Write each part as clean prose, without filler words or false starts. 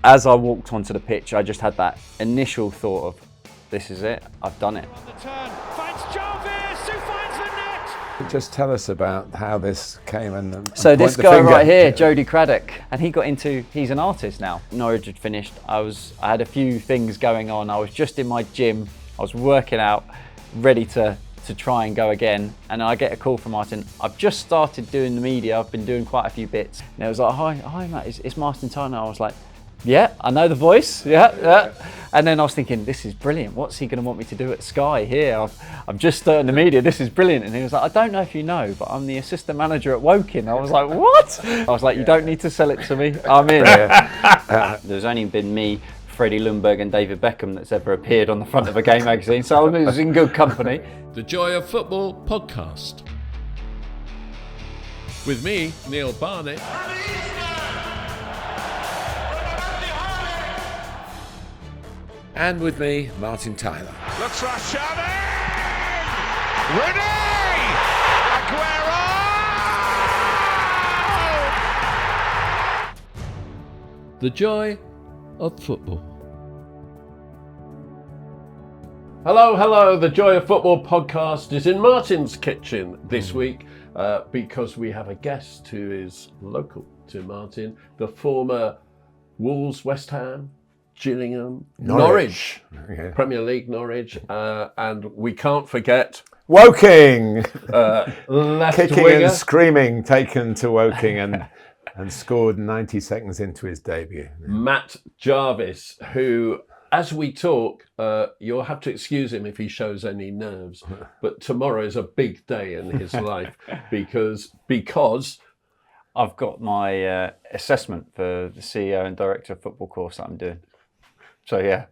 as I walked onto the pitch, I just had that initial thought of, this is it, I've done it. On the turn, finds Jarvis, who finds the net. Just tell us about how this came and So point this the guy finger. right here, Jody Craddock, and he got into, he's an artist now. Norwich had finished, I had a few things going on. I was just in my gym, I was working out, ready to try and go again, and I get a call from Martin. I've just started doing the media, I've been doing quite a few bits. And it was like, hi Matt, it's Martin Tyler. I was like, yeah, I know the voice, yeah. And then I was thinking, this is brilliant. What's he going to want me to do at Sky here? I'm just starting the media, this is brilliant. And he was like, I don't know if you know, but I'm the assistant manager at Woking. I was like, what? I was like, you don't need to sell it to me, I'm in. There's only been me, Freddie Lundberg and David Beckham that's ever appeared on the front of a game magazine, so I was in good company. The Joy of Football podcast. With me, Neil Barnett. And with me, Martin Tyler. Looks rush shot in! Rooney! Aguero! The Joy of Football. Hello, the Joy of Football podcast is in Martin's kitchen this week because we have a guest who is local to Martin, the former Wolves, West Ham, Gillingham, Norwich. Yeah. Premier League Norwich, and we can't forget Woking! left Kicking winger. and screaming, taken to Woking and scored 90 seconds into his debut. Matt Jarvis, who, as we talk, you'll have to excuse him if he shows any nerves, but tomorrow is a big day in his life because I've got my assessment for the CEO and Director of Football course that I'm doing. So yeah.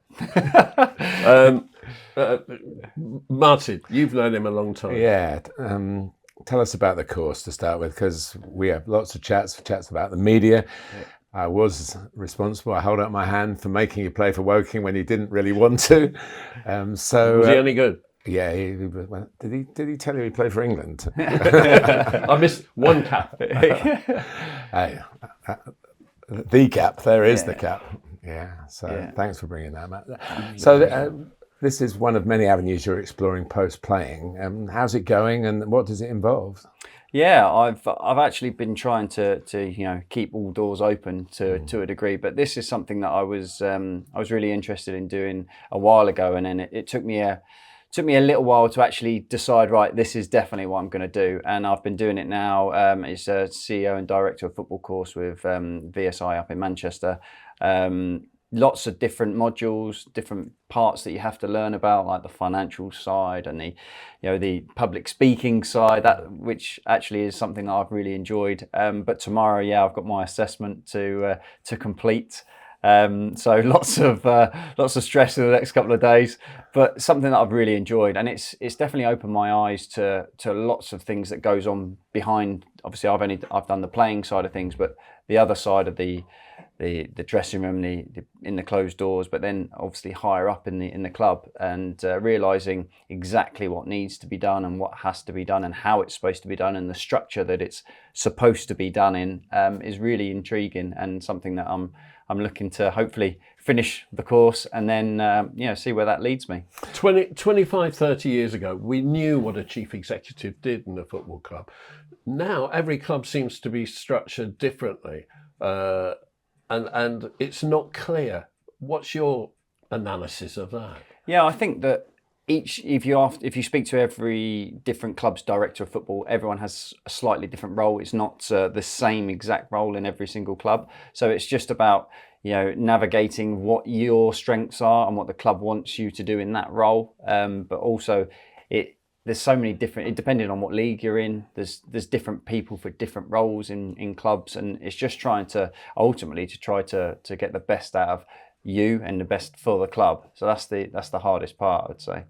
Martin, you've known him a long time. Yeah. Tell us about the course to start with, because we have lots of chats about the media. I was responsible. I held up my hand for making you play for Woking when you didn't really want to. Was he any good? Yeah. Did he tell you he played for England? I missed one cap. Hey, the cap. There is the cap. Yeah. So thanks for bringing that, Matt. So this is one of many avenues you're exploring post-playing. How's it going, and what does it involve? Yeah, I've actually been trying to keep all doors open to a degree, but this is something that I was really interested in doing a while ago, and then it took me a little while to actually decide, right, this is definitely what I'm going to do, and I've been doing it now. It's a CEO and Director of Football course with VSI up in Manchester. Lots of different modules, different parts that you have to learn about, like the financial side and the public speaking side, which actually is something that I've really enjoyed. But tomorrow, I've got my assessment to complete. So lots of stress in the next couple of days, but something that I've really enjoyed, and it's definitely opened my eyes to lots of things that goes on behind. Obviously, I've done the playing side of things, but the other side of the dressing room, in the closed doors, but then obviously higher up in the club, and realizing exactly what needs to be done and what has to be done and how it's supposed to be done and the structure that it's supposed to be done in is really intriguing, and something that I'm looking to hopefully finish the course and then see where that leads me. 25, 30 years ago, we knew what a chief executive did in a football club. Now every club seems to be structured differently. And it's not clear. What's your analysis of that? Yeah, I think that if you speak to every different club's director of football, everyone has a slightly different role. It's not the same exact role in every single club. So it's just about navigating what your strengths are and what the club wants you to do in that role. But also, there's so many different, depending on what league you're in, there's different people for different roles in clubs, and it's just trying to ultimately try to get the best out of you and the best for the club. So that's the hardest part, I'd say.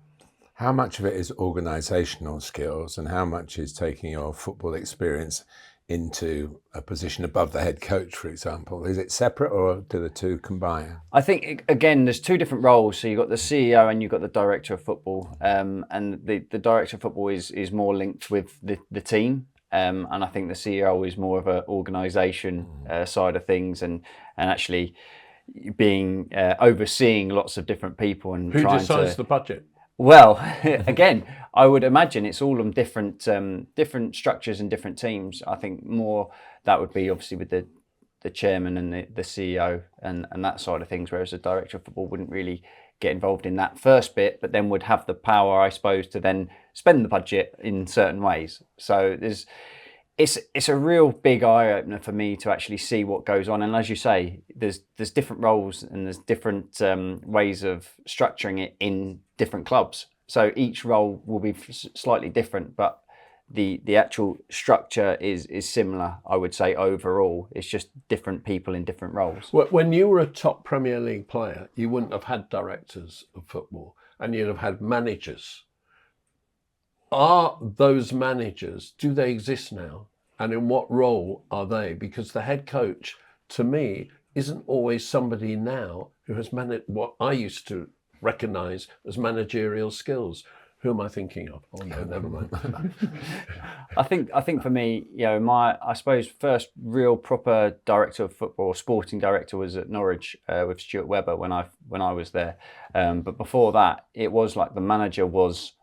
How much of it is organisational skills, and how much is taking your football experience into a position above the head coach, for example? Is it separate, or do the two combine? I think, again, there's two different roles. So you've got the CEO and you've got the Director of Football. And the Director of Football is more linked with the team. And I think the CEO is more of an organisation side of things, and actually being overseeing lots of different people and Who trying decides to. the budget? Well, again, I would imagine it's all on different structures and different teams. I think more that would be obviously with the chairman and the CEO and that side of things, whereas the director of football wouldn't really get involved in that first bit, but then would have the power, I suppose, to then spend the budget in certain ways. So it's a real big eye opener for me to actually see what goes on. And as you say, there's different roles and there's different ways of structuring it in different clubs. So each role will be slightly different, but the actual structure is similar, I would say, overall. It's just different people in different roles. When you were a top Premier League player, you wouldn't have had directors of football and you'd have had managers. Are those managers, do they exist now? And in what role are they? Because the head coach, to me, isn't always somebody now who has managed what I used to recognise as managerial skills. Who am I thinking of? Oh no, never mind. I think for me, my I suppose first real proper director of football, sporting director, was at Norwich with Stuart Webber when I was there. But before that, it was like the manager was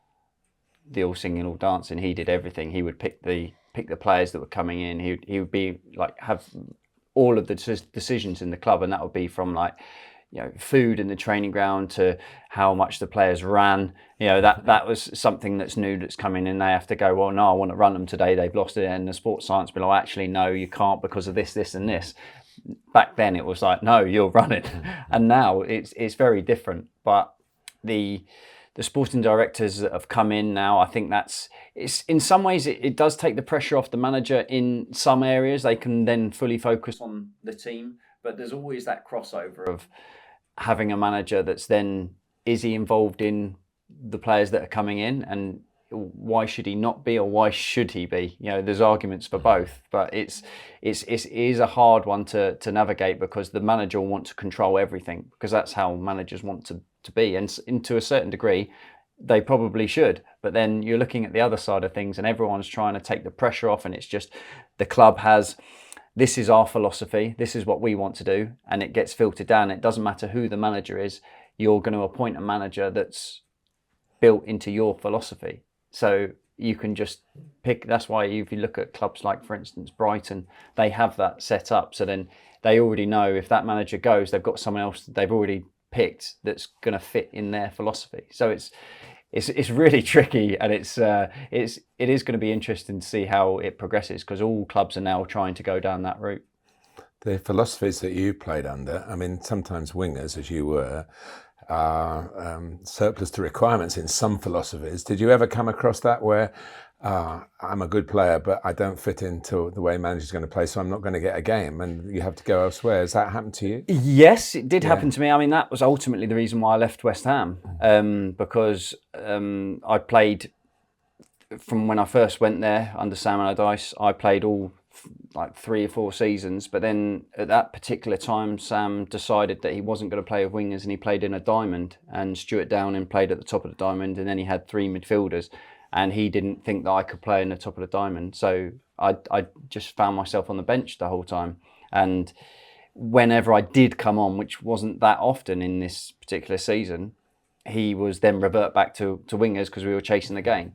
the all singing, all dancing. He did everything. He would pick the players that were coming in. He would be like have all of the decisions in the club, and that would be from like food in the training ground to how much the players ran. That was something that's new that's coming in. They have to go, well, no, I want to run them today. They've lost it. And the sports science below, actually, no, you can't because of this and this. Back then it was like, no, you're running. And now it's very different. But the sporting directors that have come in now, I think it's in some ways it does take the pressure off the manager in some areas. They can then fully focus on the team. But there's always that crossover of having a manager that's then, is he involved in the players that are coming in, and why should he not be, or why should he be? There's arguments for both, but it is a hard one to navigate, because the manager will want to control everything, because that's how managers want to be, and to a certain degree they probably should. But then you're looking at the other side of things and everyone's trying to take the pressure off, and it's just the club has, this is our philosophy, this is what we want to do, and it gets filtered down. It doesn't matter who the manager is, you're going to appoint a manager that's built into your philosophy. So you can just pick. That's why if you look at clubs like, for instance, Brighton, they have that set up. So then they already know if that manager goes, they've got someone else that they've already picked that's going to fit in their philosophy. So it's really tricky, and it is going to be interesting to see how it progresses, because all clubs are now trying to go down that route. The philosophies that you played under, I mean, sometimes wingers, as you were, are surplus to requirements in some philosophies. Did you ever come across that where I'm a good player, but I don't fit into the way manager's going to play, so I'm not going to get a game, and you have to go elsewhere? Has that happened to you? Yes, it did happen to me. I mean, that was ultimately the reason why I left West Ham, because I played, from when I first went there under Sam Allardyce, I played all like 3 or 4 seasons, but then at that particular time Sam decided that he wasn't going to play with wingers, and he played in a diamond, and Stuart Downing played at the top of the diamond, and then he had 3 midfielders, and he didn't think that I could play in the top of the diamond, so I just found myself on the bench the whole time. And whenever I did come on, which wasn't that often in this particular season, he was then revert back to wingers because we were chasing the game.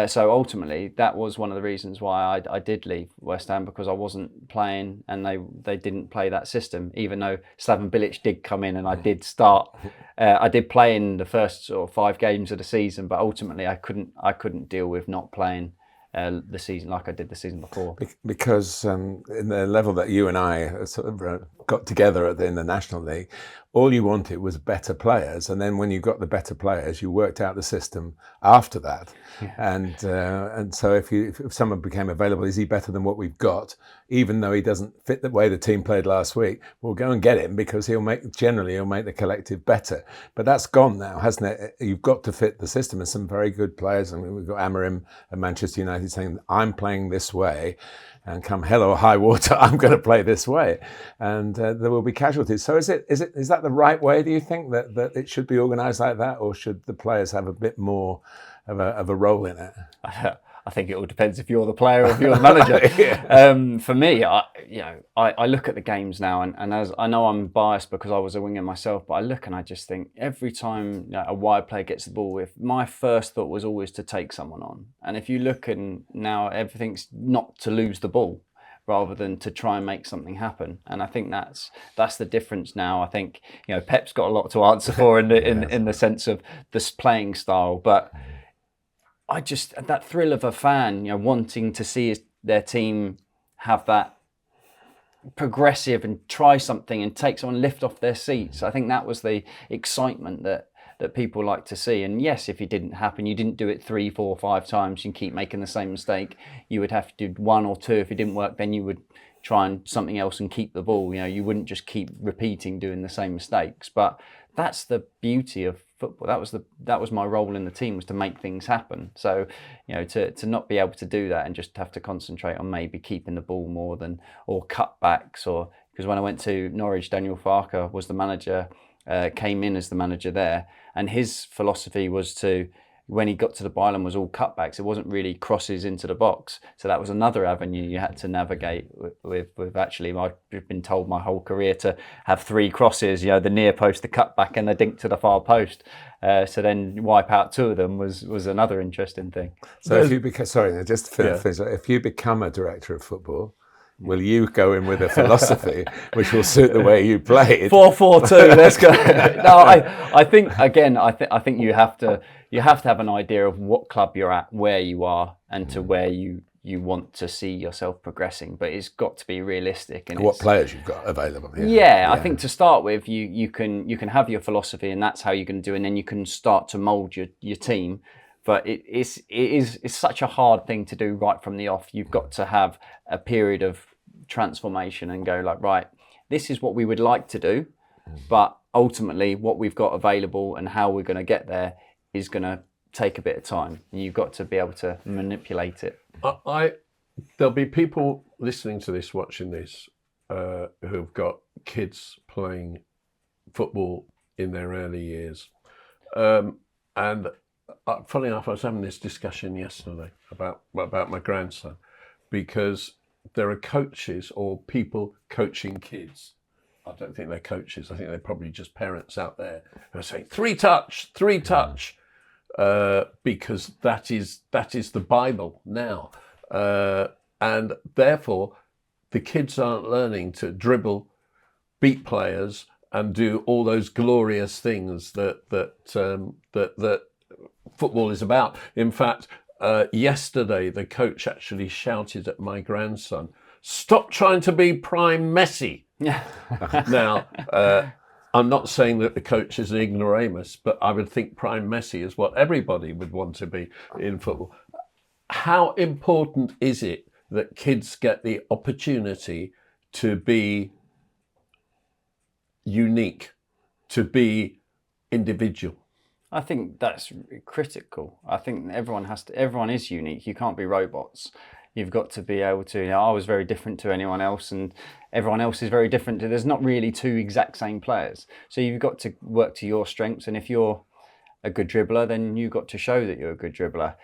So ultimately, that was one of the reasons why I did leave West Ham, because I wasn't playing, and they didn't play that system. Even though Slaven Bilic did come in, and I did start, I did play in the first sort of 5 games of the season, but ultimately I couldn't deal with not playing the season like I did the season before. Because in the level that you and I sort of got together in the National League, all you wanted was better players, and then when you got the better players, you worked out the system after that. Yeah. And so if someone became available, is he better than what we've got? Even though he doesn't fit the way the team played last week, we'll go and get him, because he'll make the collective better. But that's gone now, hasn't it? You've got to fit the system, and some very good players. I mean, we've got Amorim at Manchester United saying, I'm playing this way, and come hell or high water, I'm going to play this way, and there will be casualties. So is that the right way? Do you think that it should be organised like that, or should the players have a bit more of a role in it? I think it all depends if you're the player or if you're the manager. For me, I look at the games now, and as I know I'm biased because I was a winger myself, but I look and I just think every time a wide player gets the ball, if my first thought was always to take someone on, and if you look and now everything's not to lose the ball, rather than to try and make something happen. And I think that's the difference now. I think, Pep's got a lot to answer for in the sense of this playing style, but that thrill of a fan, wanting to see their team have that progressive and try something and take someone lift off their seats. I think that was the excitement that people like to see. And yes, if it didn't happen, you didn't do it 3, 4, 5 times and keep making the same mistake. You would have to do 1 or 2. If it didn't work, then you would try and something else and keep the ball. You wouldn't just keep repeating doing the same mistakes. But that's the beauty of football. That was my role in the team, was to make things happen. So, to not be able to do that and just have to concentrate on maybe keeping the ball more than, or cutbacks, or because when I went to Norwich, Daniel Farker was the manager, came in as the manager there, and his philosophy was to, when he got to the byline, was all cutbacks. It wasn't really crosses into the box. So that was another avenue you had to navigate with actually, I've been told my whole career to have 3 crosses, the near post, the cutback, and the dink to the far post. So then wipe out 2 of them was another interesting thing. So if you become, just to finish, if you become a director of football, will you go in with a philosophy which will suit the way you play? 4-4-2. Let's go. No, I think again. I think you have to have an idea of what club you're at, where you are, and to where you want to see yourself progressing. But it's got to be realistic. And what players you've got available. Yeah, I think to start with, you can have your philosophy, and that's how you're going to do it, and then you can start to mould your team. But it's such a hard thing to do right from the off. You've got to have a period of transformation and go like, right, this is what we would like to do, but ultimately what we've got available and how we're going to get there is going to take a bit of time. And you've got to be able to manipulate it. There'll be people listening to this, watching this, who've got kids playing football in their early years. And funny enough, I was having this discussion yesterday about my grandson, because there are coaches or people coaching kids. I don't think they're coaches. I think they're probably just parents out there who are saying 3 touch, because that is the Bible now, and therefore the kids aren't learning to dribble, beat players, and do all those glorious things that football is about. In fact, yesterday the coach actually shouted at my grandson, "Stop trying to be prime Messi." Yeah. Now, I'm not saying that the coach is an ignoramus, but I would think prime Messi is what everybody would want to be in football. How important is it that kids get the opportunity to be unique, to be individual? I think that's critical. I think everyone is unique. You can't be robots. You've got to be able to, I was very different to anyone else, and everyone else is very different. There's not really 2 exact same players. So you've got to work to your strengths. And if you're a good dribbler, then you've got to show that you're a good dribbler.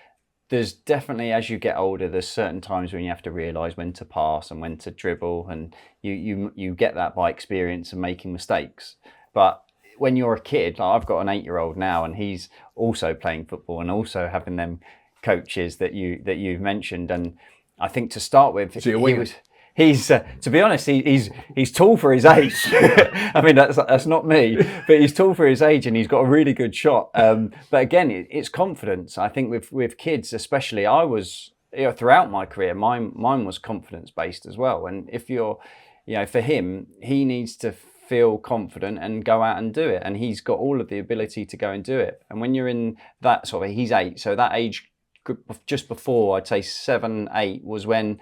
There's definitely, as you get older, there's certain times when you have to realise when to pass and when to dribble. And you get that by experience and making mistakes. But when you're a kid, like I've got an 8-year-old now, and he's also playing football and also having them coaches that you've mentioned. And I think to start with, he's to be honest, he's tall for his age. I mean, that's not me, but he's tall for his age, and he's got a really good shot. But again, it's confidence. I think with kids, especially, I was throughout my career, mine was confidence based as well. And if you're, for him, he needs to feel confident and go out and do it, and he's got all of the ability to go and do it. And when you're in that sort of, he's 8, so that age just before, I'd say 7, 8 was when,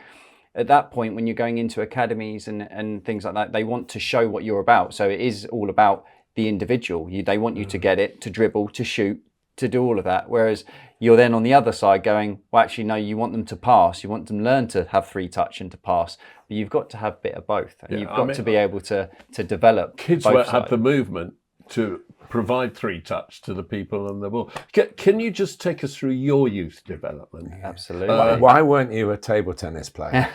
at that point, when you're going into academies and things like that, they want to show what you're about. So it is all about the individual. They want you to get it, to dribble, to shoot, to do all of that. Whereas you're then on the other side going, well, actually, no, you want them to pass. You want them to learn to have 3 touch and to pass. But you've got to have a bit of both. And you've got to be able to develop. Kids both won't sides. have the movement to provide 3-touch to the people on the ball. Can you just take us through your youth development? Absolutely. Why weren't you a table tennis player?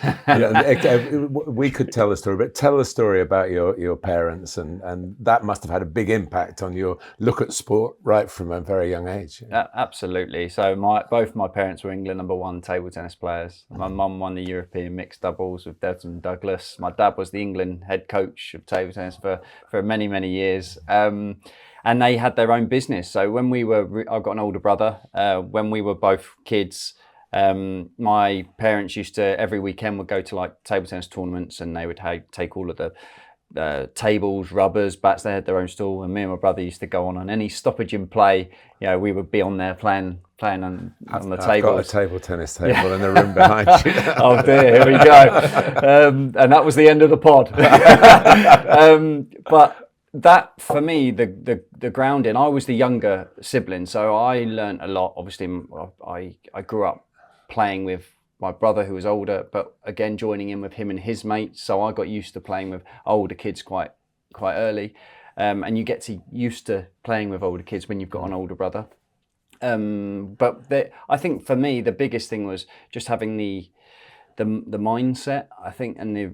We could tell a story, but tell a story about your parents, and that must have had a big impact on your look at sport right from a very young age. Absolutely. So both my parents were England #1 table tennis players. My mum won the European mixed doubles with Desmond Douglas. My dad was the England head coach of table tennis for many, many years. And they had their own business. So when I've got an older brother. When we were both kids, my parents used to every weekend would go to like table tennis tournaments, and they would take all of the tables, rubbers, bats. They had their own stall, and me and my brother used to go on any stoppage in play. We would be on there playing on the tables. I've got a table tennis table in the room behind you. Oh dear, here we go. And that was the end of the pod. But that for me, the grounding. I was the younger sibling, so I learnt a lot. Obviously, I grew up playing with my brother who was older, but again joining in with him and his mates. So I got used to playing with older kids quite early, and you get used to playing with older kids when you've got an older brother. But I think for me the biggest thing was just having the mindset. I think, and the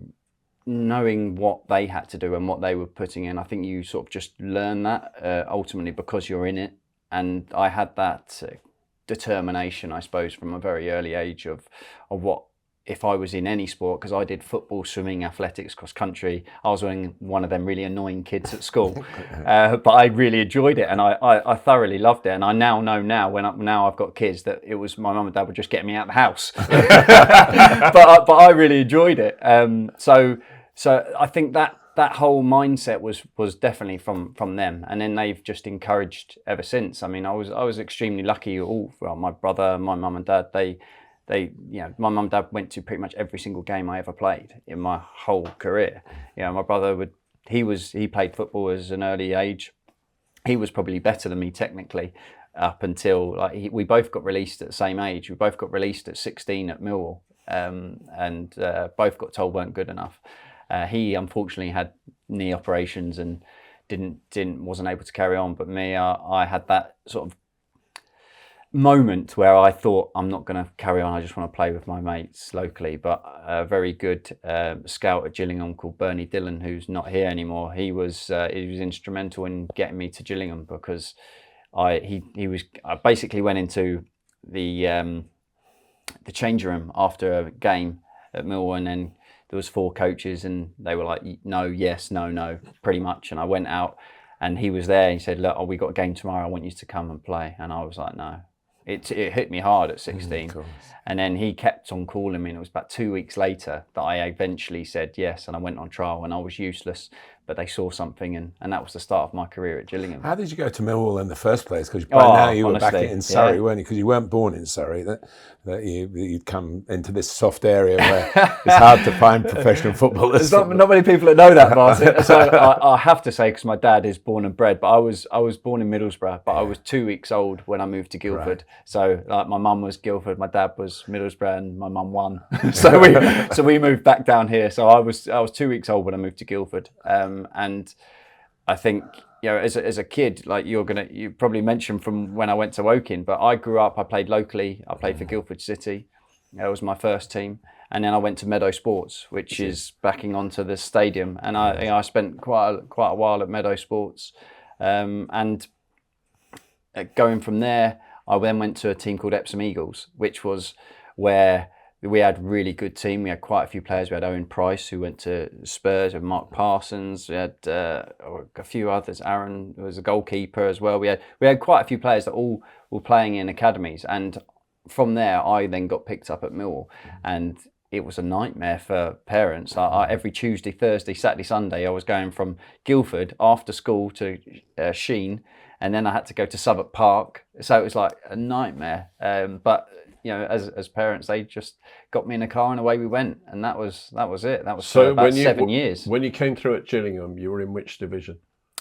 knowing what they had to do and what they were putting in. I think you sort of just learn that ultimately because you're in it. And I had that determination, I suppose, from a very early age of what, if I was in any sport, because I did football, swimming, athletics, cross country. I was one of them really annoying kids at school, but I really enjoyed it, and I thoroughly loved it. And I now know now I've got kids that it was my mum and dad would just get me out of the house, but I really enjoyed it. So I think that whole mindset was definitely from them, and then they've just encouraged ever since. I mean, I was extremely lucky. My brother, my mum and dad, my mum and dad went to pretty much every single game I ever played in my whole career. My brother he played football as an early age. He was probably better than me technically up until we both got released at the same age. We both got released at 16 at Millwall, and both got told weren't good enough. He unfortunately had knee operations and wasn't able to carry on. But me, I had that sort of moment where I thought, I'm not going to carry on. I just want to play with my mates locally. But a very good scout at Gillingham called Bernie Dillon, who's not here anymore. He was instrumental in getting me to Gillingham because I basically went into the change room after a game at Millwall, and then there was 4 coaches and they were like, no, yes, no, pretty much. And I went out and he was there. He said, look, we got a game tomorrow. I want you to come and play. And I was like, no. It hit me hard at 16. And then he kept on calling me. And it was about 2 weeks later that I eventually said yes. And I went on trial and I was useless. But they saw something, and that was the start of my career at Gillingham. How did you go to Millwall in the first place? Because by now you were back in Surrey, yeah. weren't you? Because you weren't born in Surrey. That you'd come into this soft area where it's hard to find professional footballers. There's not many people that know that, Martin. So I have to say, because my dad is born and bred, but I was born in Middlesbrough, but I was 2 weeks old when I moved to Guildford. Right. So my mum was Guildford, my dad was Middlesbrough, and my mum won. so we moved back down here. So I was 2 weeks old when I moved to Guildford, and I think, as a kid, like you probably mentioned from when I went to Woking, but I grew up, I played locally, I played for Guildford City. That was my first team. And then I went to Meadow Sports, which is backing onto the stadium. And I spent quite a while at Meadow Sports. And going from there, I then went to a team called Epsom Eagles, which was where we had a really good team. We had quite a few players. We had Owen Price, who went to Spurs, and Mark Parsons. We had a few others. Aaron was a goalkeeper as well. We had quite a few players that all were playing in academies. And from there, I then got picked up at Millwall. And it was a nightmare for parents. Every Tuesday, Thursday, Saturday, Sunday, I was going from Guildford after school to Sheen, and then I had to go to Southwark Park. So it was like a nightmare. But as parents, they just got me in a car and away we went, and that was it. That was so about 7 years. When you came through at Gillingham, you were in which division?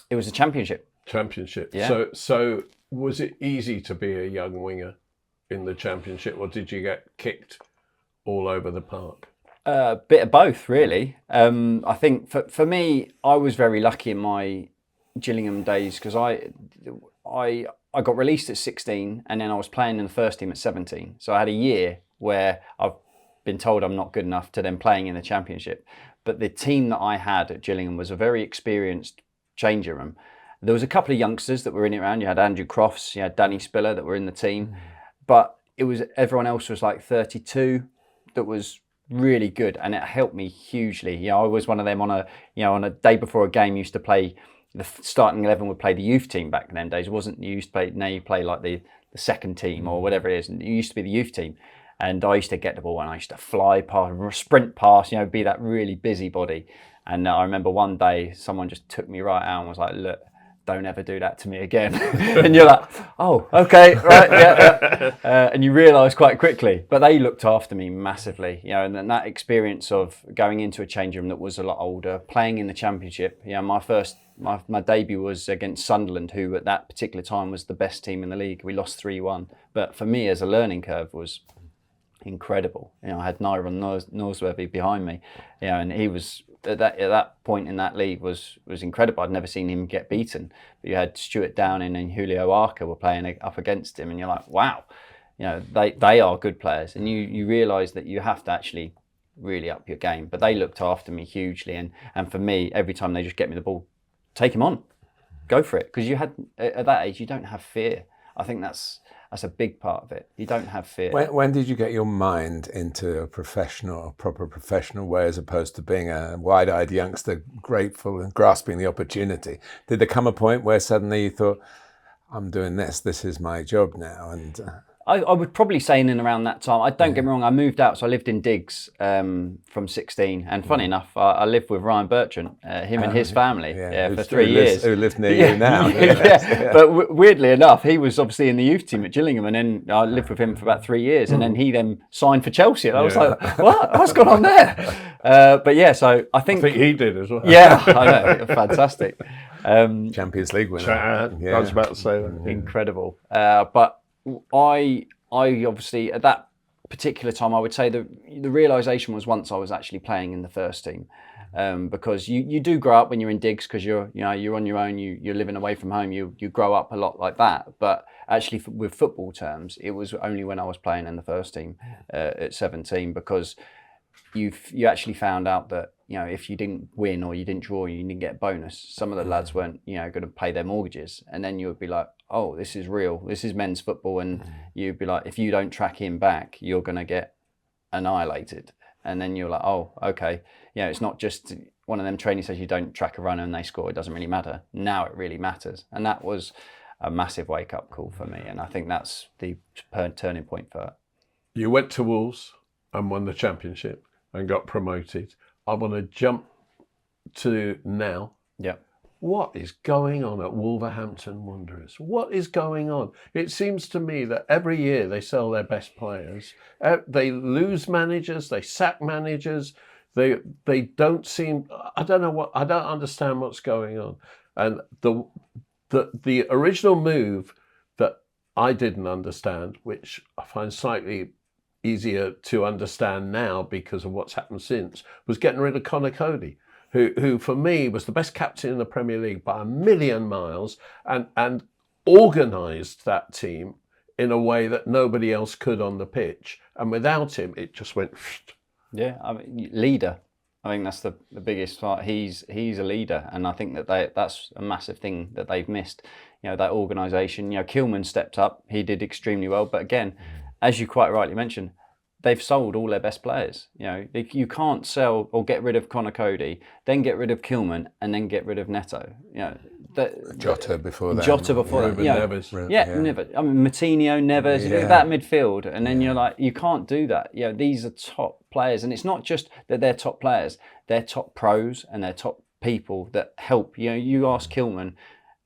It was a championship. Championship. Yeah. So was it easy to be a young winger in the championship, or did you get kicked all over the park? A bit of both, really. I think for me, I was very lucky in my Gillingham days, because I got released at 16 and then I was playing in the first team at 17. So I had a year where I've been told I'm not good enough to then playing in the Championship. But the team that I had at Gillingham was a very experienced changing room. There was a couple of youngsters that were in it around. You had Andrew Crofts, you had Danny Spiller that were in the team. But it was everyone else was like 32 that was really good, and it helped me hugely. You know, I was one of them on a day before a game used to play. The starting 11 would play the youth team back in them days. It wasn't you used to play. Now you play like the second team or whatever it is. And it used to be the youth team, and I used to get the ball and I used to fly past, sprint past. You know, be that really busybody. And I remember one day someone just took me right out and was like, "Look, don't ever do that to me again." And you're like, "Oh, okay, right, yeah." And you realise quite quickly. But they looked after me massively, you know. And then that experience of going into a change room that was a lot older, playing in the Championship. You know, my debut was against Sunderland, who at that particular time was the best team in the league. We lost 3-1. But for me, as a learning curve, was incredible. You know, I had Nyron Norsworthy behind me, you know, and he was at that point in that league was incredible. I'd never seen him get beaten. But you had Stuart Downing and Julio Arca were playing up against him, and you're like, wow, you know, they are good players, and you realise that you have to actually really up your game. But they looked after me hugely, and for me, every time they just get me the ball, take him on, go for it, because you had at that age you don't have fear. I think that's a big part of it. You don't have fear. When did you get your mind into a proper professional way, as opposed to being a wide-eyed youngster, grateful and grasping the opportunity? Did there come a point where suddenly you thought, I'm doing this is my job now? And I would probably say in and around that time. I don't get me wrong, I moved out, so I lived in Diggs from 16. And funny enough, I lived with Ryan Bertrand, him and his family, for 3 years. Who lives near you now. Yeah. But weirdly enough, he was obviously in the youth team at Gillingham, and then I lived with him for about 3 years, and then he then signed for Chelsea. And I was like, what? What's going on there? But yeah, so I think he did as well. Yeah, I know, fantastic. Champions League winner. I was about to say that. Incredible. But I obviously at that particular time, I would say the realization was once I was actually playing in the first team, because you do grow up when you're in Diggs, because you're on your own, you're living away from home, you grow up a lot like that. But actually, with football terms, it was only when I was playing in the first team at 17, because you actually found out that, you know, if you didn't win or you didn't draw, you didn't get a bonus. Some of the lads weren't, you know, going to pay their mortgages, and then you would be like, oh, this is real. This is men's football, and you'd be like, if you don't track him back, you're going to get annihilated. And then you're like, oh, okay. You know, it's not just one of them training says you don't track a runner and they score. It doesn't really matter. Now it really matters, and that was a massive wake up call for me, and I think that's the turning point for it. You went to Wolves and won the Championship and got promoted. I want to jump to now. Yeah. What is going on at Wolverhampton Wanderers? What is going on? It seems to me that every year they sell their best players. They lose managers. They sack managers. They don't seem. I don't understand what's going on. And the original move that I didn't understand, which I find slightly easier to understand now because of what's happened since, was getting rid of Conor Cody, who for me was the best captain in the Premier League by a million miles, and organised that team in a way that nobody else could on the pitch. And without him, it just went. Yeah, I mean, leader. I think that's the biggest part. He's a leader, and I think that's a massive thing that they've missed. You know, that organisation. You know, Kilman stepped up. He did extremely well, but again, as you quite rightly mentioned, they've sold all their best players. You know, you can't sell or get rid of Conor Cody, then get rid of Kilman, and then get rid of Neto. You know, Jota before that. Ruben Neves. Never. I mean, Moutinho, Neves, that midfield, and then you're like, you can't do that. You know, these are top players, and it's not just that they're top players; they're top pros and they're top people that help. You know, you ask Kilman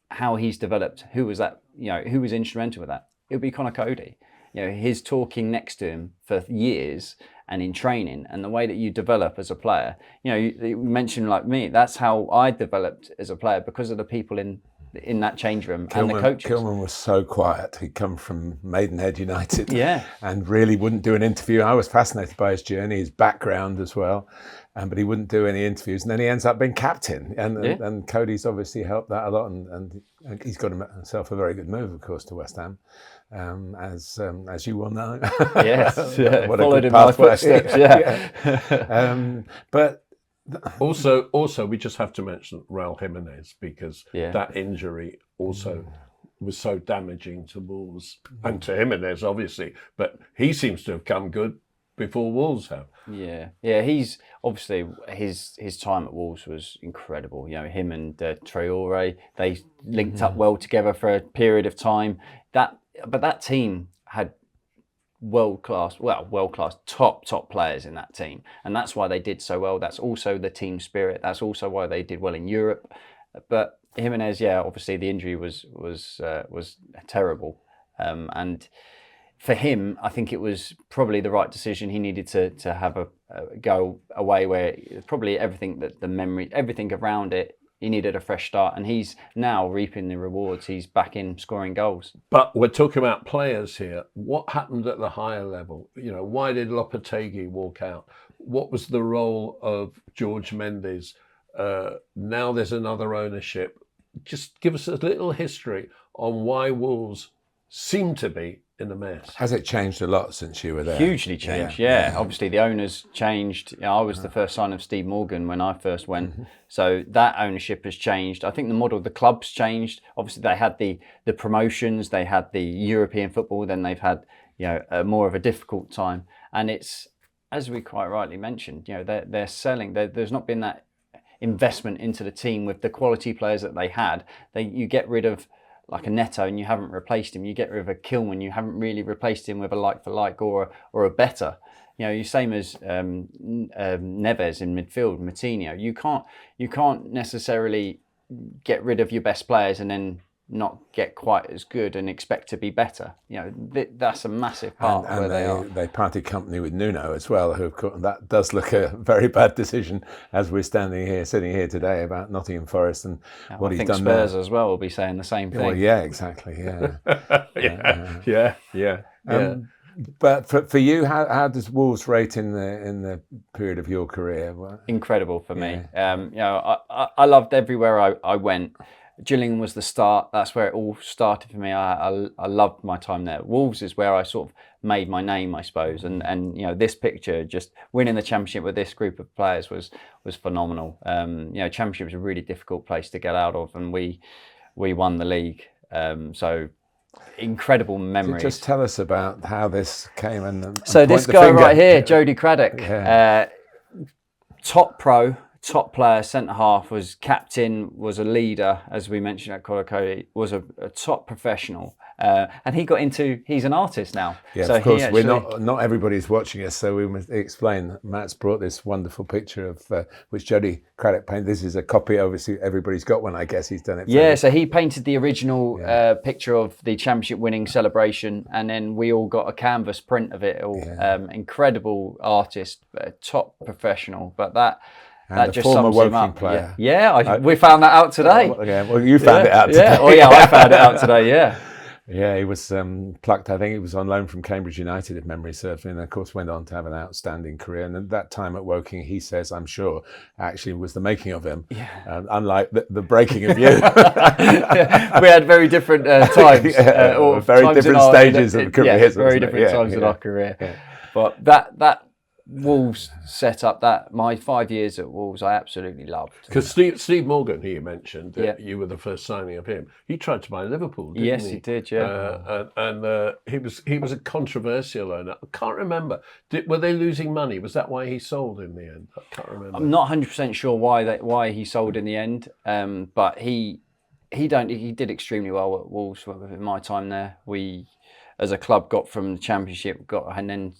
how he's developed. Who was that? You know, who was instrumental with that? It would be Conor Cody. You know, his talking next to him for years and in training, and the way that you develop as a player. You know, you mentioned like me, that's how I developed as a player, because of the people in in that change room and the coaches. Kilman was so quiet. He'd come from Maidenhead United, Yeah, and really wouldn't do an interview. I was fascinated by his journey, his background as well, but he wouldn't do any interviews. And then he ends up being captain, and Cody's obviously helped that a lot, and he's got himself a very good move, of course, to West Ham, as you well know. Yes, What a followed good in my pathway. footsteps. Yeah. But Also, we just have to mention Raul Jimenez, because Yeah. that injury also was so damaging to Wolves and to Jimenez, obviously. But he seems to have come good before Wolves have. Yeah. He's obviously his time at Wolves was incredible. You know, him and Traore, they linked up well together for a period of time. But that team had world class, top players in that team, and that's why they did so well. That's also the team spirit. That's also why they did well in Europe. But Jimenez, obviously the injury was terrible, and for him, I think it was probably the right decision. He needed to have a go away where probably everything around it. He needed a fresh start, and he's now reaping the rewards. He's back in scoring goals. But we're talking about players here. What happened at the higher level? You know, why did Lopetegui walk out? What was the role of George Mendes? Now there's another ownership. Just give us a little history on why Wolves seem to be in a mess. has it changed a lot since you were there? Hugely changed, yeah. Obviously, the owners changed. You know, I was the first sign of Steve Morgan when I first went. So that ownership has changed. I think the model of the club's changed. Obviously, they had the promotions, they had the European football, then they've had more of a difficult time. And it's, as we quite rightly mentioned, they're selling. There's not been that investment into the team with the quality players that they had. You get rid of like a Neto and you haven't replaced him. You get rid of a Kilman, you haven't really replaced him with a like for like or a better. You same as Neves in midfield, Moutinho. You can't necessarily get rid of your best players and then not get quite as good and expect to be better. That's a massive part of where they are. They parted company with Nuno as well, that does look a very bad decision as we're sitting here today about Nottingham Forest and what he's done there. I think Spurs as well will be saying the same thing. Well, yeah, exactly. Yeah. Yeah. But for you, how does Wolves rate in the period of your career? Incredible for me. I loved everywhere I went. Gillingham was the start. That's where it all started for me. I loved my time there. Wolves is where I sort of made my name, I suppose. And this picture, just winning the championship with this group of players was phenomenal. Championship was a really difficult place to get out of, and we won the league. So incredible memories. So just tell us about how this came and so this guy right here, Jody Craddock, top pro. Top player, centre half, was captain, was a leader, as we mentioned at Cody, was a top professional, and he's an artist now. Yeah, so of course, we're not everybody's watching us, so we must explain. Matt's brought this wonderful picture of which Jody Craddock painted. This is a copy, obviously everybody's got one, I guess he's done it. Yeah, so he painted the original picture of the championship winning celebration, and then we all got a canvas print of it all. Incredible artist, top professional, but that just former sums him Woking up. player. We found that out today. Well, you found it out today. I found it out today. Yeah, he was plucked. I think he was on loan from Cambridge United, if memory serves me, and of course went on to have an outstanding career. And at that time at Woking, he says, I'm sure, actually was the making of him. Yeah. Unlike the breaking of you. We had very different times, or very times different stages of careers. Very different times in our career. Yeah. But that Wolves set up, my 5 years at Wolves, I absolutely loved. Because Steve Morgan, who you mentioned, you were the first signing of him. He tried to buy Liverpool, didn't he? Yes, he did. Yeah, and he was a controversial owner. I can't remember. Were they losing money? Was that why he sold in the end? I can't remember. I'm not 100% sure why he sold in the end. But he did extremely well at Wolves in my time there. We, as a club, got from the Championship, and then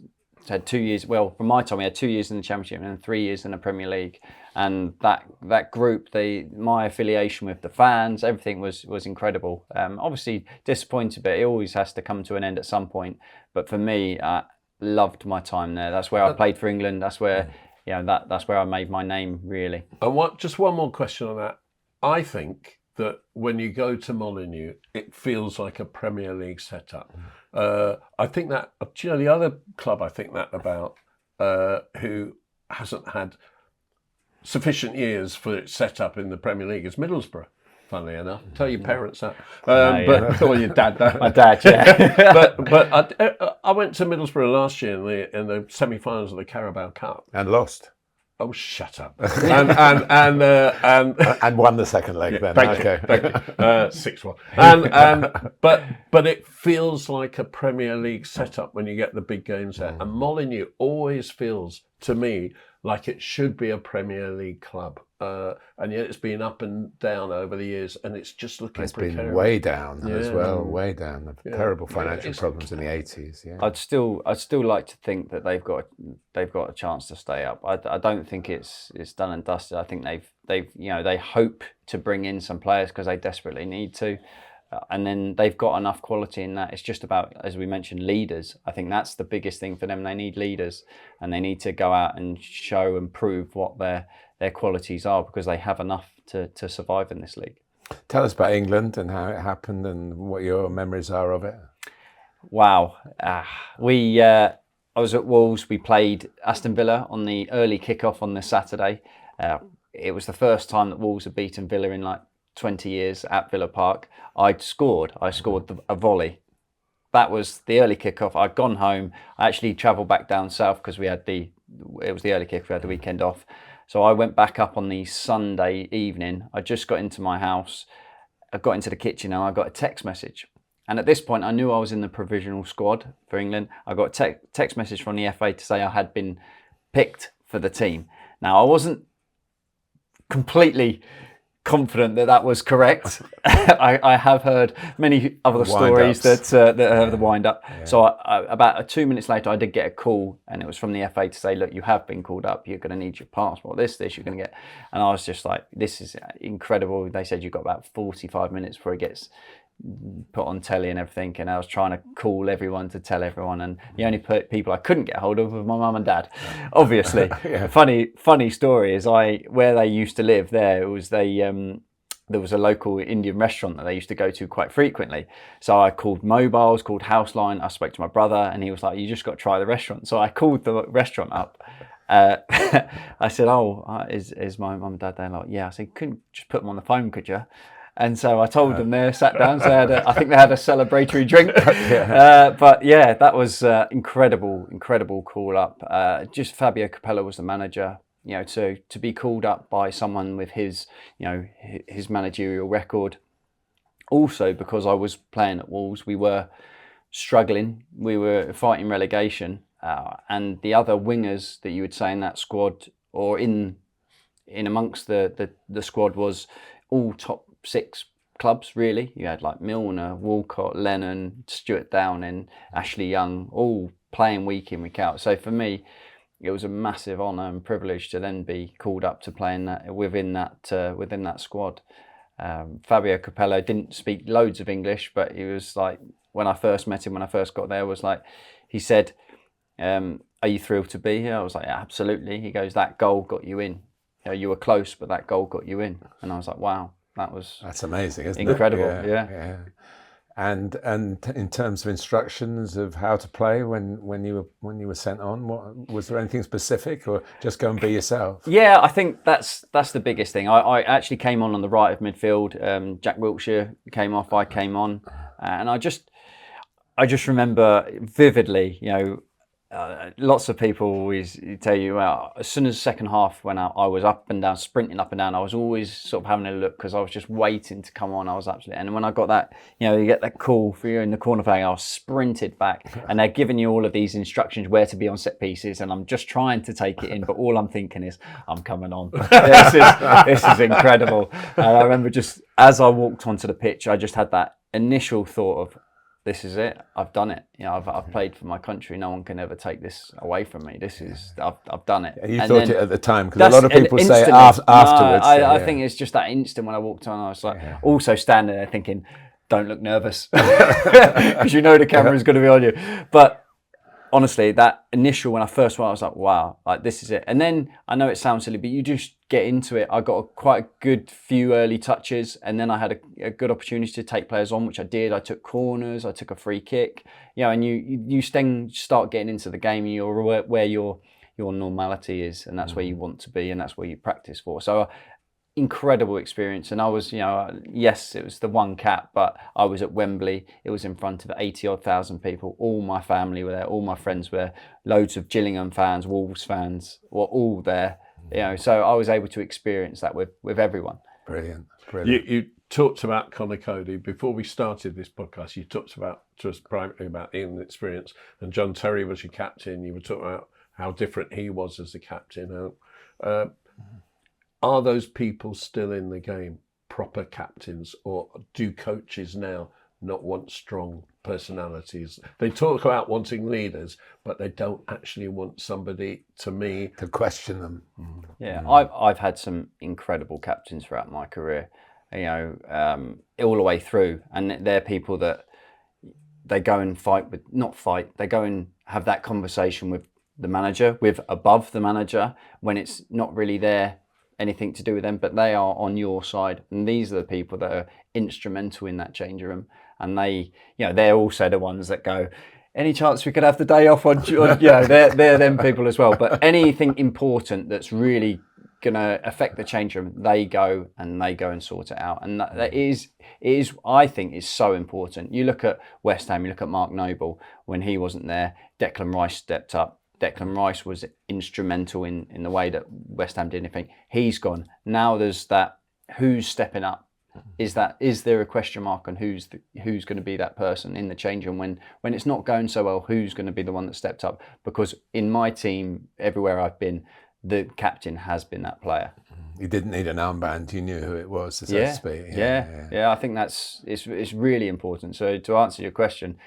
had 2 years. Well, from my time, we had 2 years in the Championship and then 3 years in the Premier League. And that group, my affiliation with the fans, everything was incredible. Obviously disappointed, but it always has to come to an end at some point. But for me, I loved my time there. That's where I played for England. That's where that's where I made my name, really. And just one more question on that. I think that when you go to Molineux, it feels like a Premier League setup. I think that, the other club I think that about, who hasn't had sufficient years for its setup in the Premier League is Middlesbrough. Funnily enough, tell your parents that, or your dad that. My dad, yeah. but I went to Middlesbrough last year in the semi-finals of the Carabao Cup And lost. Oh, shut up! and won the second leg then. Thank you. 6-1. But it feels like a Premier League setup when you get the big games there. And Molineux always feels to me like it should be a Premier League club. And yet it's been up and down over the years, and it's just looking precarious. It's been way down as well, way down. Terrible financial problems in the 80s. Yeah. I'd still like to think that they've got a chance to stay up. I don't think it's done and dusted. I think they hope to bring in some players because they desperately need to. And then they've got enough quality in that. It's just about, as we mentioned, leaders. I think that's the biggest thing for them. They need leaders, and they need to go out and show and prove what their qualities are, because they have enough to survive in this league. Tell us about England and how it happened and what your memories are of it. Wow. I was at Wolves. We played Aston Villa on the early kickoff on the Saturday. It was the first time that Wolves had beaten Villa in like 20 years at Villa Park. I scored a volley. That was the early kickoff. I'd gone home. I actually travelled back down south because it was the early kickoff. We had the weekend off. So I went back up on the Sunday evening. I just got into my house. I got into the kitchen and I got a text message. And at this point, I knew I was in the provisional squad for England. I got a text message from the FA to say I had been picked for the team. Now, I wasn't completely confident that was correct. I have heard many other stories that have the wind up. Yeah. So about 2 minutes later, I did get a call, and it was from the FA to say, look, you have been called up. You're going to need your passport. This you're going to get. And I was just like, this is incredible. They said you've got about 45 minutes before it gets put on telly and everything, and I was trying to call everyone to tell everyone, and the only people I couldn't get hold of was my mum and dad, obviously. Yeah. Funny story is where they used to live there was there was a local Indian restaurant that they used to go to quite frequently. So I called mobiles, called Houseline. I spoke to my brother, and he was like, you just got to try the restaurant. So I called the restaurant up. I said, is my mum and dad there? Like, yeah. I said, couldn't just put them on the phone, could you? And so I told them there, sat down, so I think they had a celebratory drink. But yeah, that was incredible call up. Just Fabio Capello was the manager. To be called up by someone with his managerial record. Also, because I was playing at Wolves, we were struggling. We were fighting relegation, and the other wingers that you would say in that squad or in amongst the squad was all top 6 clubs, really. You had like Milner, Walcott, Lennon, Stuart Downing, Ashley Young, all playing week in, week out. So for me, it was a massive honour and privilege to then be called up to play within that squad. Fabio Capello didn't speak loads of English, but he was like, when I first met him, when I first got there, was like, he said, are you thrilled to be here? I was like, yeah, absolutely. He goes, that goal got you in. You were close, but that goal got you in. And I was like, wow. That's amazing, isn't incredible. it? Yeah. And in terms of instructions of how to play when you were sent on, was there anything specific, or just go and be yourself? Yeah, I think that's the biggest thing. I actually came on the right of midfield. Jack Wiltshire came off. I came on, and I just remember vividly. Lots of people always tell you, well, as soon as the second half when I was up and down, sprinting up and down, I was always sort of having a look because I was just waiting to come on. I was absolutely, and when I got that, you get that call for you in the corner flag, I was sprinted back, and they're giving you all of these instructions where to be on set pieces, and I'm just trying to take it in, but all I'm thinking is, I'm coming on. This is incredible. And I remember just as I walked onto the pitch, I just had that initial thought of, this is it. I've done it. I've played for my country. No one can ever take this away from me. I've done it. You thought it at the time, because a lot of people say afterwards. I think it's just that instant when I walked on. I was like, also standing there thinking, don't look nervous, because the camera is going to be on you. But honestly, that initial, when I first went, I was like, wow, like this is it. And then I know it sounds silly, but you just get into it. I got quite a good few early touches, and then I had a good opportunity to take players on, which I did. I took corners, I took a free kick, and you then start getting into the game, and you're aware where your normality is, and that's where you want to be, and that's where you practice for. So incredible experience. And I was, yes, it was the one cap, but I was at Wembley. It was in front of 80,000 people. All my family were there, all my friends were there, loads of Gillingham fans, Wolves fans were all there. So I was able to experience that with everyone. Brilliant. You talked about Conor Cody before we started this podcast. You talked to us primarily about Ian's experience, and John Terry was your captain. You were talking about how different he was as a captain. Are those people still in the game, proper captains, or do coaches now not want strong personalities? They talk about wanting leaders, but they don't actually want somebody, to me, to question them. Yeah, I've had some incredible captains throughout my career, all the way through, and they're people that they go and they go and have that conversation with the manager, with above the manager, when it's not really anything to do with them, but they are on your side, and these are the people that are instrumental in that change room. And they're also the ones that go, any chance we could have the day off on they're them people as well. But anything important that's really gonna affect the change room, they go and sort it out. And that is I think is so important. You look at West Ham, you look at Mark Noble, when he wasn't there, Declan Rice stepped up. Declan Rice was instrumental in the way that West Ham did anything. He's gone. Now there's that, who's stepping up? Is there a question mark on who's going to be that person in the change room when it's not going so well? Who's going to be the one that stepped up? Because in my team, everywhere I've been, the captain has been that player. You didn't need an armband; you knew who it was, so to speak. Yeah. I think it's really important. So to answer your question,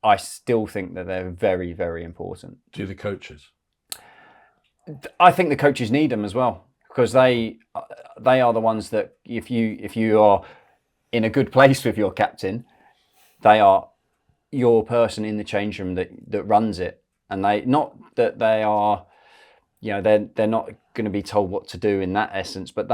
I still think that they're very, very important. Do the coaches? I think the coaches need them as well, because they are the ones that if you are in a good place with your captain, they are your person in the change room that runs it, and they're not going to be told what to do in that essence, but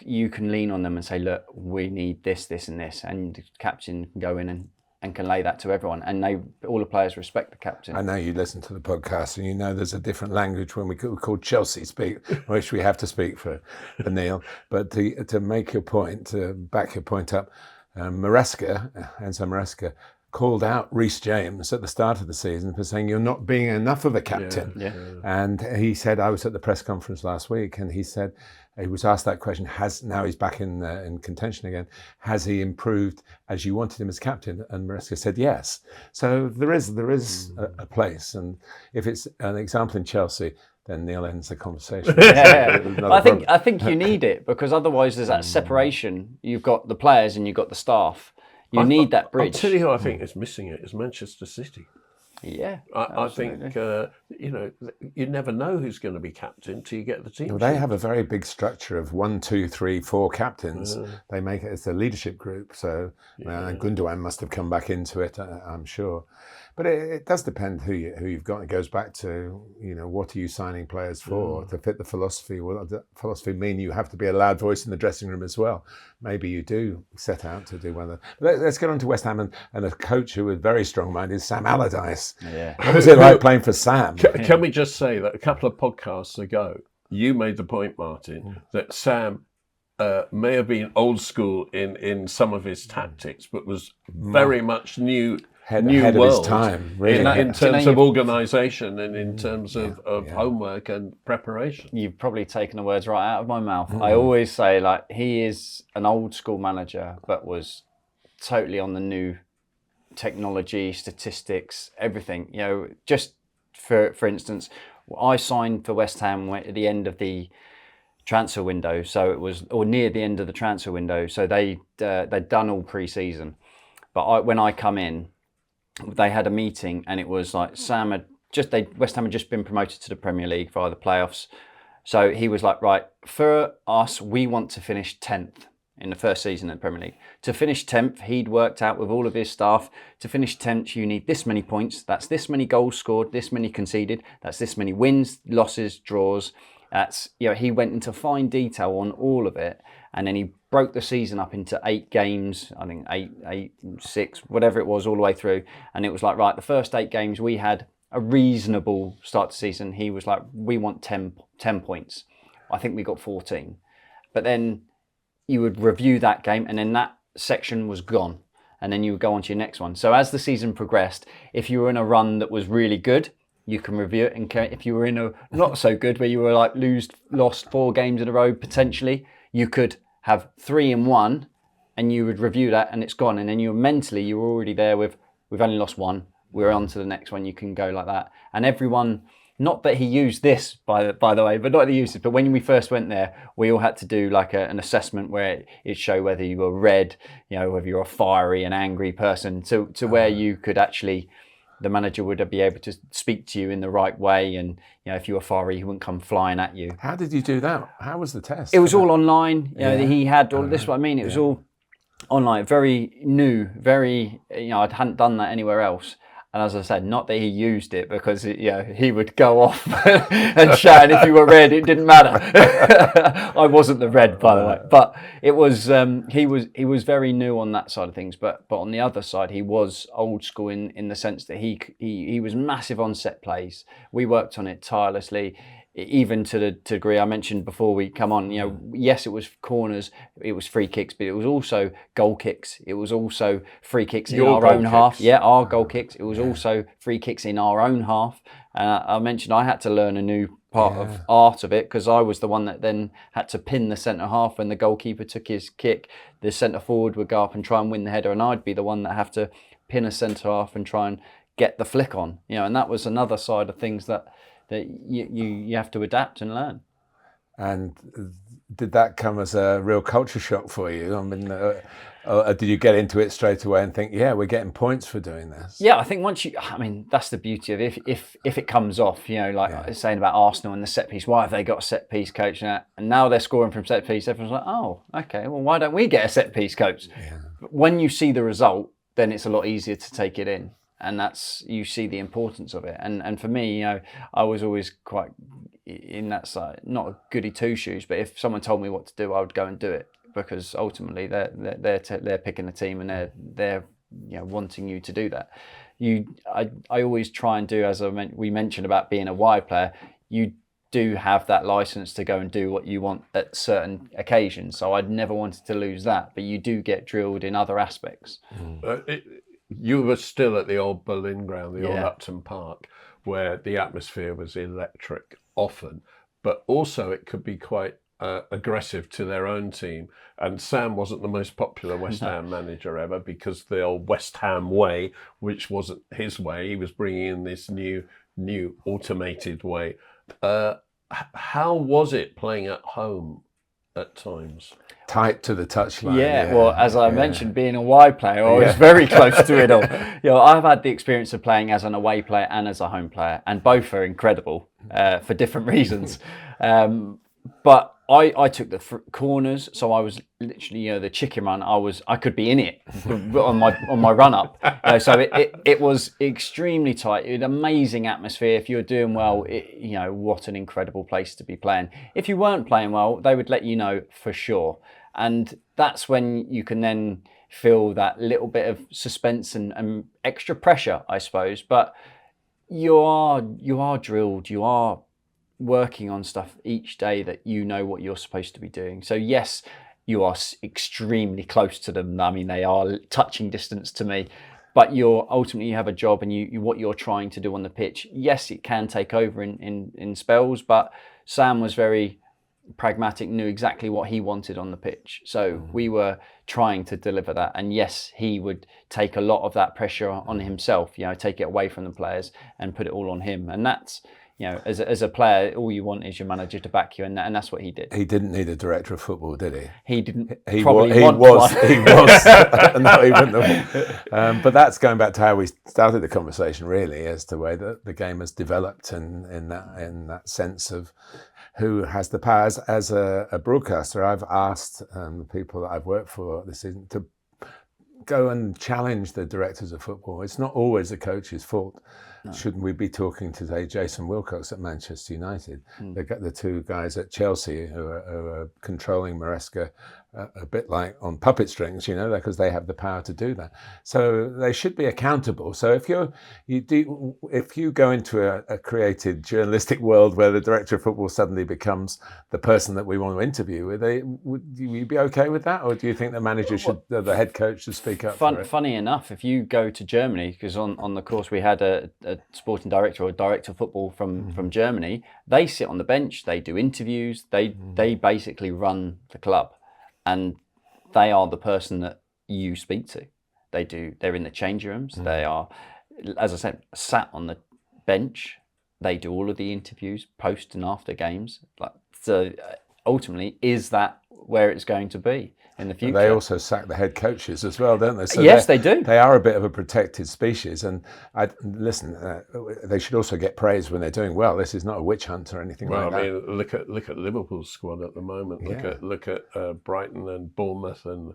you can lean on them and say, look, we need this, this and this, and the captain can go in and can lay that to everyone, and all the players respect the captain. I know you listen to the podcast, and you know there's a different language when we call Chelsea speak, which we have to speak for Neil. But to make your point, to back your point up, Enzo Maresca called out Reece James at the start of the season for saying you're not being enough of a captain. Yeah. And he said, I was at the press conference last week, and he said, he was asked that question, now he's back in contention again, has he improved as you wanted him as captain? And Maresca said yes. So there is a place, and if it's an example in Chelsea, then Neil ends the conversation. I think you need it, because otherwise there's that separation. You've got the players and you've got the staff. You need that bridge. I'll tell you who I think is missing it is Manchester City. Yeah, I think you never know who's going to be captain till you get the team. Well, they have a very big structure of 1, 2, 3, 4 captains. They make it as a leadership group. So Gundogan must have come back into it, I'm sure. But it does depend who you've got. It goes back to, what are you signing players for to fit the philosophy? Well, does philosophy mean you have to be a loud voice in the dressing room as well? Maybe you do set out to do one of that. Let's get on to West Ham and a coach who was very strong-minded is Sam Allardyce. Yeah. What was it like playing for Sam? Can we just say that a couple of podcasts ago, you made the point, Martin, that Sam may have been old school in some of his tactics, but was very much new ahead world of his time, really. in terms of organisation and in terms of homework and preparation. You've probably taken the words right out of my mouth. I always say, he is an old school manager, but was totally on the new technology, statistics, everything. Just for instance, I signed for West Ham at the end of the transfer window, so it was, or near the end of the transfer window. So they'd done all pre-season, but when I come in, they had a meeting, and it was like West Ham had just been promoted to the Premier League via the playoffs. So he was like, right, for us, we want to finish 10th in the first season in the Premier League. To finish 10th, he'd worked out with all of his staff, to finish 10th, you need this many points. That's this many goals scored, this many conceded. That's this many wins, losses, draws. That's, he went into fine detail on all of it. And then he broke the season up into 8 games, I think 8, 6, whatever it was, all the way through. And it was like, right, the first 8 games, we had a reasonable start to season. He was like, we want 10 points. I think we got 14. But then you would review that game, and then that section was gone. And then you would go on to your next one. So as the season progressed, if you were in a run that was really good, you can review it. And if you were in a not so good, where you were like lost 4 games in a row, potentially, you could have 3 in 1, and you would review that, and it's gone. And then you were already there with, we've only lost 1. We're on to the next one. You can go like that. And everyone, not that he used this, by the way, but not that he used it, but when we first went there, we all had to do like an assessment where it'd show whether you were red, whether you're a fiery and angry person, to where you could actually, the manager would be able to speak to you in the right way. And, if you were fiery, he wouldn't come flying at you. How did you do that? How was the test? It was all online. He had all this, what I mean, it was all online, very new, very, I hadn't done that anywhere else. And as I said, not that he used it, because he would go off and shout, and if you were red, it didn't matter. I wasn't the red, by the way. But it was he was very new on that side of things. But on the other side, he was old school in the sense that he was massive on set plays. We worked on it tirelessly. Even to the degree I mentioned before we come on, yes, it was corners, it was free kicks, but it was also goal kicks. It was also free kicks in our own half. Yeah, our goal kicks. It was also free kicks in our own half. And I mentioned I had to learn a new part of art of it, because I was the one that then had to pin the centre half when the goalkeeper took his kick. The centre forward would go up and try and win the header, and I'd be the one that have to pin a centre half and try and get the flick on. And that was another side of things that you have to adapt and learn. And did that come as a real culture shock for you? I mean, did you get into it straight away and think, we're getting points for doing this? Yeah, I think that's the beauty of it. If it comes off, I was saying about Arsenal and the set piece, why have they got a set piece coach? And now they're scoring from set piece. Everyone's like, oh, okay, well, why don't we get a set piece coach? Yeah. When you see the result, then it's a lot easier to take it in. And you see the importance of it. And for me, I was always quite in that side, not a goody two shoes, but if someone told me what to do, I would go and do it, because ultimately they're picking the team, and they're wanting you to do that. I always try and do, as we mentioned about being a wide player, you do have that license to go and do what you want at certain occasions. So I'd never wanted to lose that, but you do get drilled in other aspects. You were still at the old Berlin ground, the old Upton Park, where the atmosphere was electric often, but also it could be quite aggressive to their own team. And Sam wasn't the most popular West Ham manager ever, because the old West Ham way, which wasn't his way, he was bringing in this new automated way. How was it playing at home at times? Tight to the touchline. Yeah, well, as I mentioned, being a wide player, I was very close to it all. I've had the experience of playing as an away player and as a home player, and both are incredible for different reasons. But I took the corners, so I was literally, the chicken run. I could be in it on my run up. So it was extremely tight. It was an amazing atmosphere. If you were doing well, what an incredible place to be playing. If you weren't playing well, they would let you know for sure. And that's when you can then feel that little bit of suspense and extra pressure, I suppose. But you are drilled. You are working on stuff each day that you know what you're supposed to be doing. So yes, you are extremely close to them. I mean, they are touching distance to me, but you have a job, and what you're trying to do on the pitch. Yes, it can take over in spells, but Sam was very pragmatic, knew exactly what he wanted on the pitch. So we were trying to deliver that. And yes, he would take a lot of that pressure on himself, take it away from the players and put it all on him. And that's, as a player, all you want is your manager to back you, and that's what he did. He didn't need a director of football, did he? He didn't. He was not even but that's going back to how we started the conversation, really, as to the way that the game has developed in that sense of who has the powers as a broadcaster. I've asked the people that I've worked for this season to go and challenge the directors of football. It's not always the coach's fault. No. Shouldn't we be talking to, say, Jason Wilcox at Manchester United? The two guys at Chelsea who are controlling Maresca a bit like on puppet strings, because they have the power to do that. So they should be accountable. So if you go into a created journalistic world where the director of football suddenly becomes the person that we want to interview, would you be okay with that, or do you think the manager should, the head coach should speak up? Funny enough, if you go to Germany, because on the course we had a sporting director or director of football from Germany, they sit on the bench, they do interviews, they basically run the club. And they are the person that you speak to. They're in the change rooms. They are, as I said, sat on the bench. They do all of the interviews, post and after games. So ultimately, is that where it's going to be in the future? They also sack the head coaches as well, don't they? So yes, they do. They are a bit of a protected species. And they should also get praise when they're doing well. This is not a witch hunt or anything like that. I mean, look at Liverpool's squad at the moment. Look at Brighton and Bournemouth and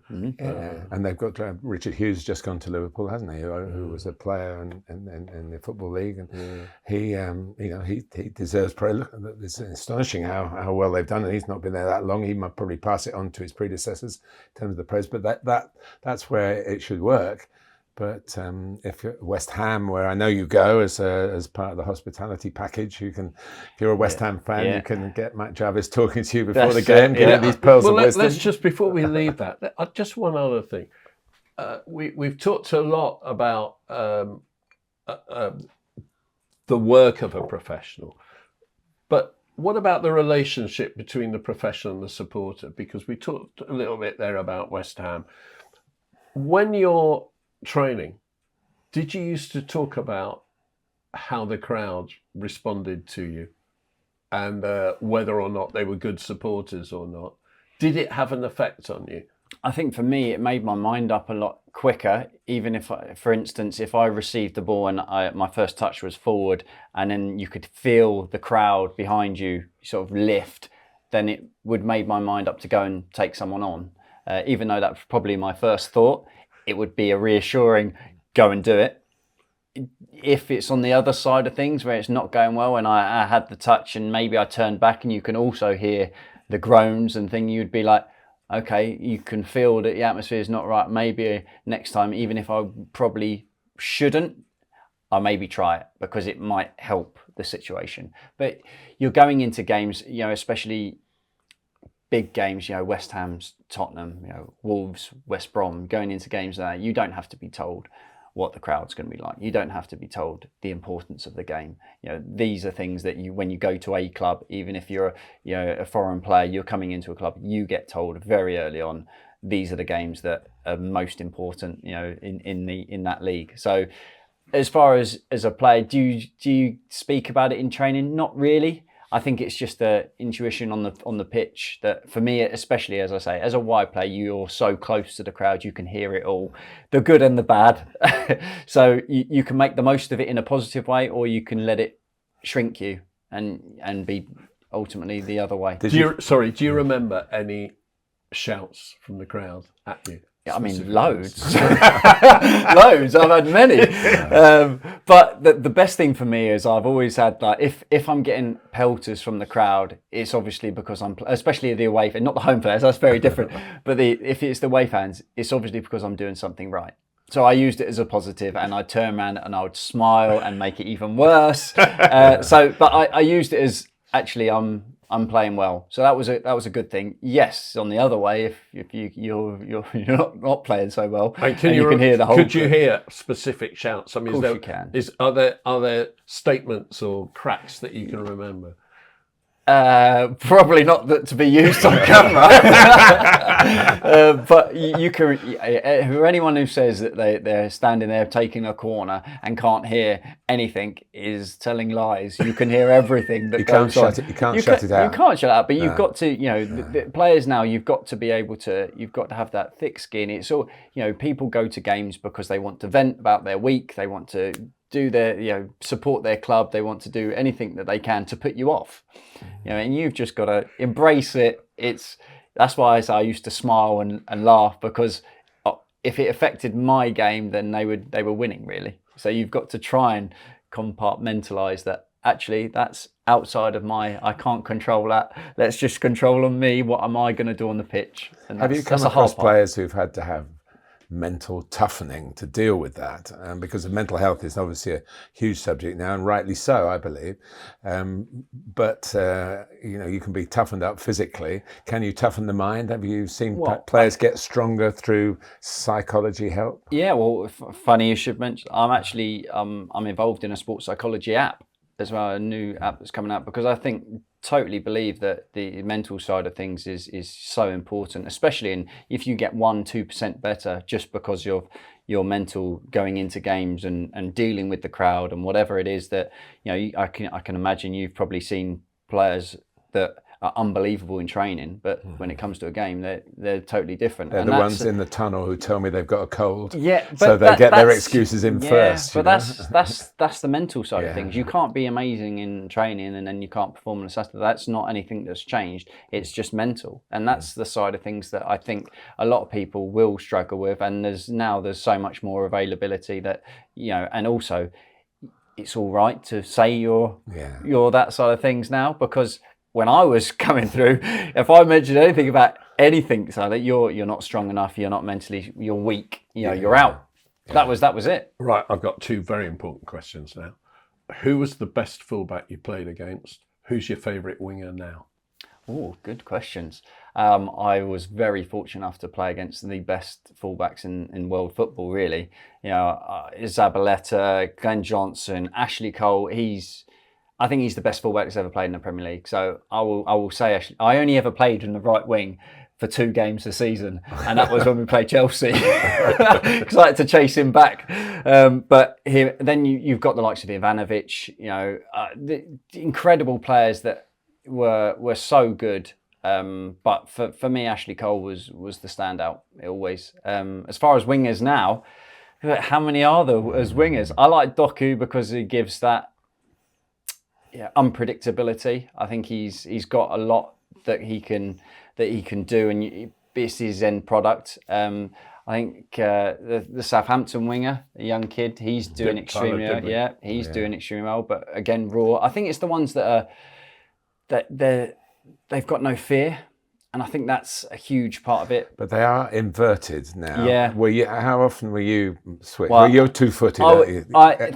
and they've got Richard Hughes just gone to Liverpool, hasn't he? Who was a player in the Football League, and he deserves praise. Look, it's astonishing how well they've done, and he's not been there that long. He might probably pass it on to his predecessors in terms of the praise, but that's where it should work. But if you're West Ham, where I know you go as part of the hospitality package, if you're a West Ham fan, you can get Matt Jarvis talking to you before the game, giving these pearls of wisdom. Let's just, before we leave that, just one other thing. We've talked a lot about the work of a professional, but what about the relationship between the professional and the supporter? Because we talked a little bit there about West Ham. When you're training, did you used to talk about how the crowd responded to you and whether or not they were good supporters or not? Did it have an effect on you? I think for me, it made my mind up a lot quicker. Even if, for instance, if I received the ball and my first touch was forward, and then you could feel the crowd behind you sort of lift, then it would make my mind up to go and take someone on. Even though that was probably my first thought, it would be a reassuring, go and do it. If it's on the other side of things where it's not going well and I had the touch and maybe I turned back and you can also hear the groans and thing, you'd be like, okay, you can feel that the atmosphere is not right. Maybe next time, even if I probably shouldn't, I'll maybe try it because it might help the situation. But you're going into games, especially big games, West Ham's, Tottenham, Wolves, West Brom, going into games there, you don't have to be told what the crowd's going to be like. You don't have to be told the importance of the game. These are things that when you go to a club, even if you're a foreign player, you're coming into a club, you get told very early on, these are the games that are most important, in that league. So as far as a player, do you speak about it in training? Not really. I think it's just the intuition on the pitch that, for me, especially as I say, as a wide player, you're so close to the crowd, you can hear it all, the good and the bad. So you can make the most of it in a positive way, or you can let it shrink you and be ultimately the other way. Do you remember any shouts from the crowd at you? I mean, loads. Loads. I've had many. But the best thing for me is I've always had, if I'm getting pelters from the crowd, it's obviously because especially the away fans, not the home players, that's very different. But if it's the away fans, it's obviously because I'm doing something right. So I used it as a positive, and I'd turn around and I would smile and make it even worse. But I used it as, actually, I'm playing well, so that was a good thing. Yes, on the other way, if you're not playing so well, and you can hear the whole. Could you hear specific shouts? I mean, of course you can. Are there statements or cracks that you can remember? Probably not that to be used on camera. But you can. Anyone who says that they're standing there taking a corner and can't hear anything is telling lies. You can hear everything that goes on. You can't shut it out. You can't shut it out. But you've got to. The players now. You've got to be able to. You've got to have that thick skin. It's all. People go to games because they want to vent about their week. They want to do their, support their club. They want to do anything that they can to put you off, and you've just got to embrace it. That's why I used to smile and laugh, because if it affected my game, then they were winning, really. So you've got to try and compartmentalize that. Actually, that's outside of I can't control that. Let's just control on me. What am I going to do on the pitch? And have you come across players who've had to have mental toughening to deal with that? Because mental health is obviously a huge subject now, and rightly so, I believe. But you can be toughened up physically. Can you toughen the mind? Have you seen players get stronger through psychology help? Yeah, well, funny you should mention. I'm actually I'm involved in a sports psychology app as well, a new app that's coming out, because I totally believe that the mental side of things is so important, especially if you get 1-2% better just because of your mental going into games and dealing with the crowd and whatever it is that I can imagine you've probably seen players that are unbelievable in training, but when it comes to a game, they're totally different. They're the ones in the tunnel who tell me they've got a cold. Yeah, but so they get their excuses in first. But that's the mental side of things. You can't be amazing in training and then you can't perform on a Saturday. That's not anything that's changed. It's just mental, and that's the side of things that I think a lot of people will struggle with. And there's so much more availability that and also it's all right to say you're that side of things now, because when I was coming through, if I mentioned anything about anything, so that you're not strong enough, you're not mentally, you're weak, you're out. Yeah. That was it. Right, I've got two very important questions now. Who was the best fullback you played against? Who's your favourite winger now? Oh, good questions. I was very fortunate enough to play against the best fullbacks in world football, really. Zabaleta, Glenn Johnson, Ashley Cole. I think he's the best fullback that's ever played in the Premier League. So I will say, actually, I only ever played in the right wing for 2 games a season, and that was when we played Chelsea, because I had to chase him back. But then you've got the likes of Ivanovic, the incredible players that were so good. But for me, Ashley Cole was the standout always. As far as wingers now, how many are there as wingers? I like Doku because he gives that unpredictability. I think he's got a lot that he can do, and it's his end product. I think the Southampton winger, a young kid, he's doing extremely well. Yeah, he's doing extremely well. But again, raw. I think it's the ones that they've got no fear. And I think that's a huge part of it. But they are inverted now. Yeah. How often were you switched? Well, you're 2-footed, aren't you?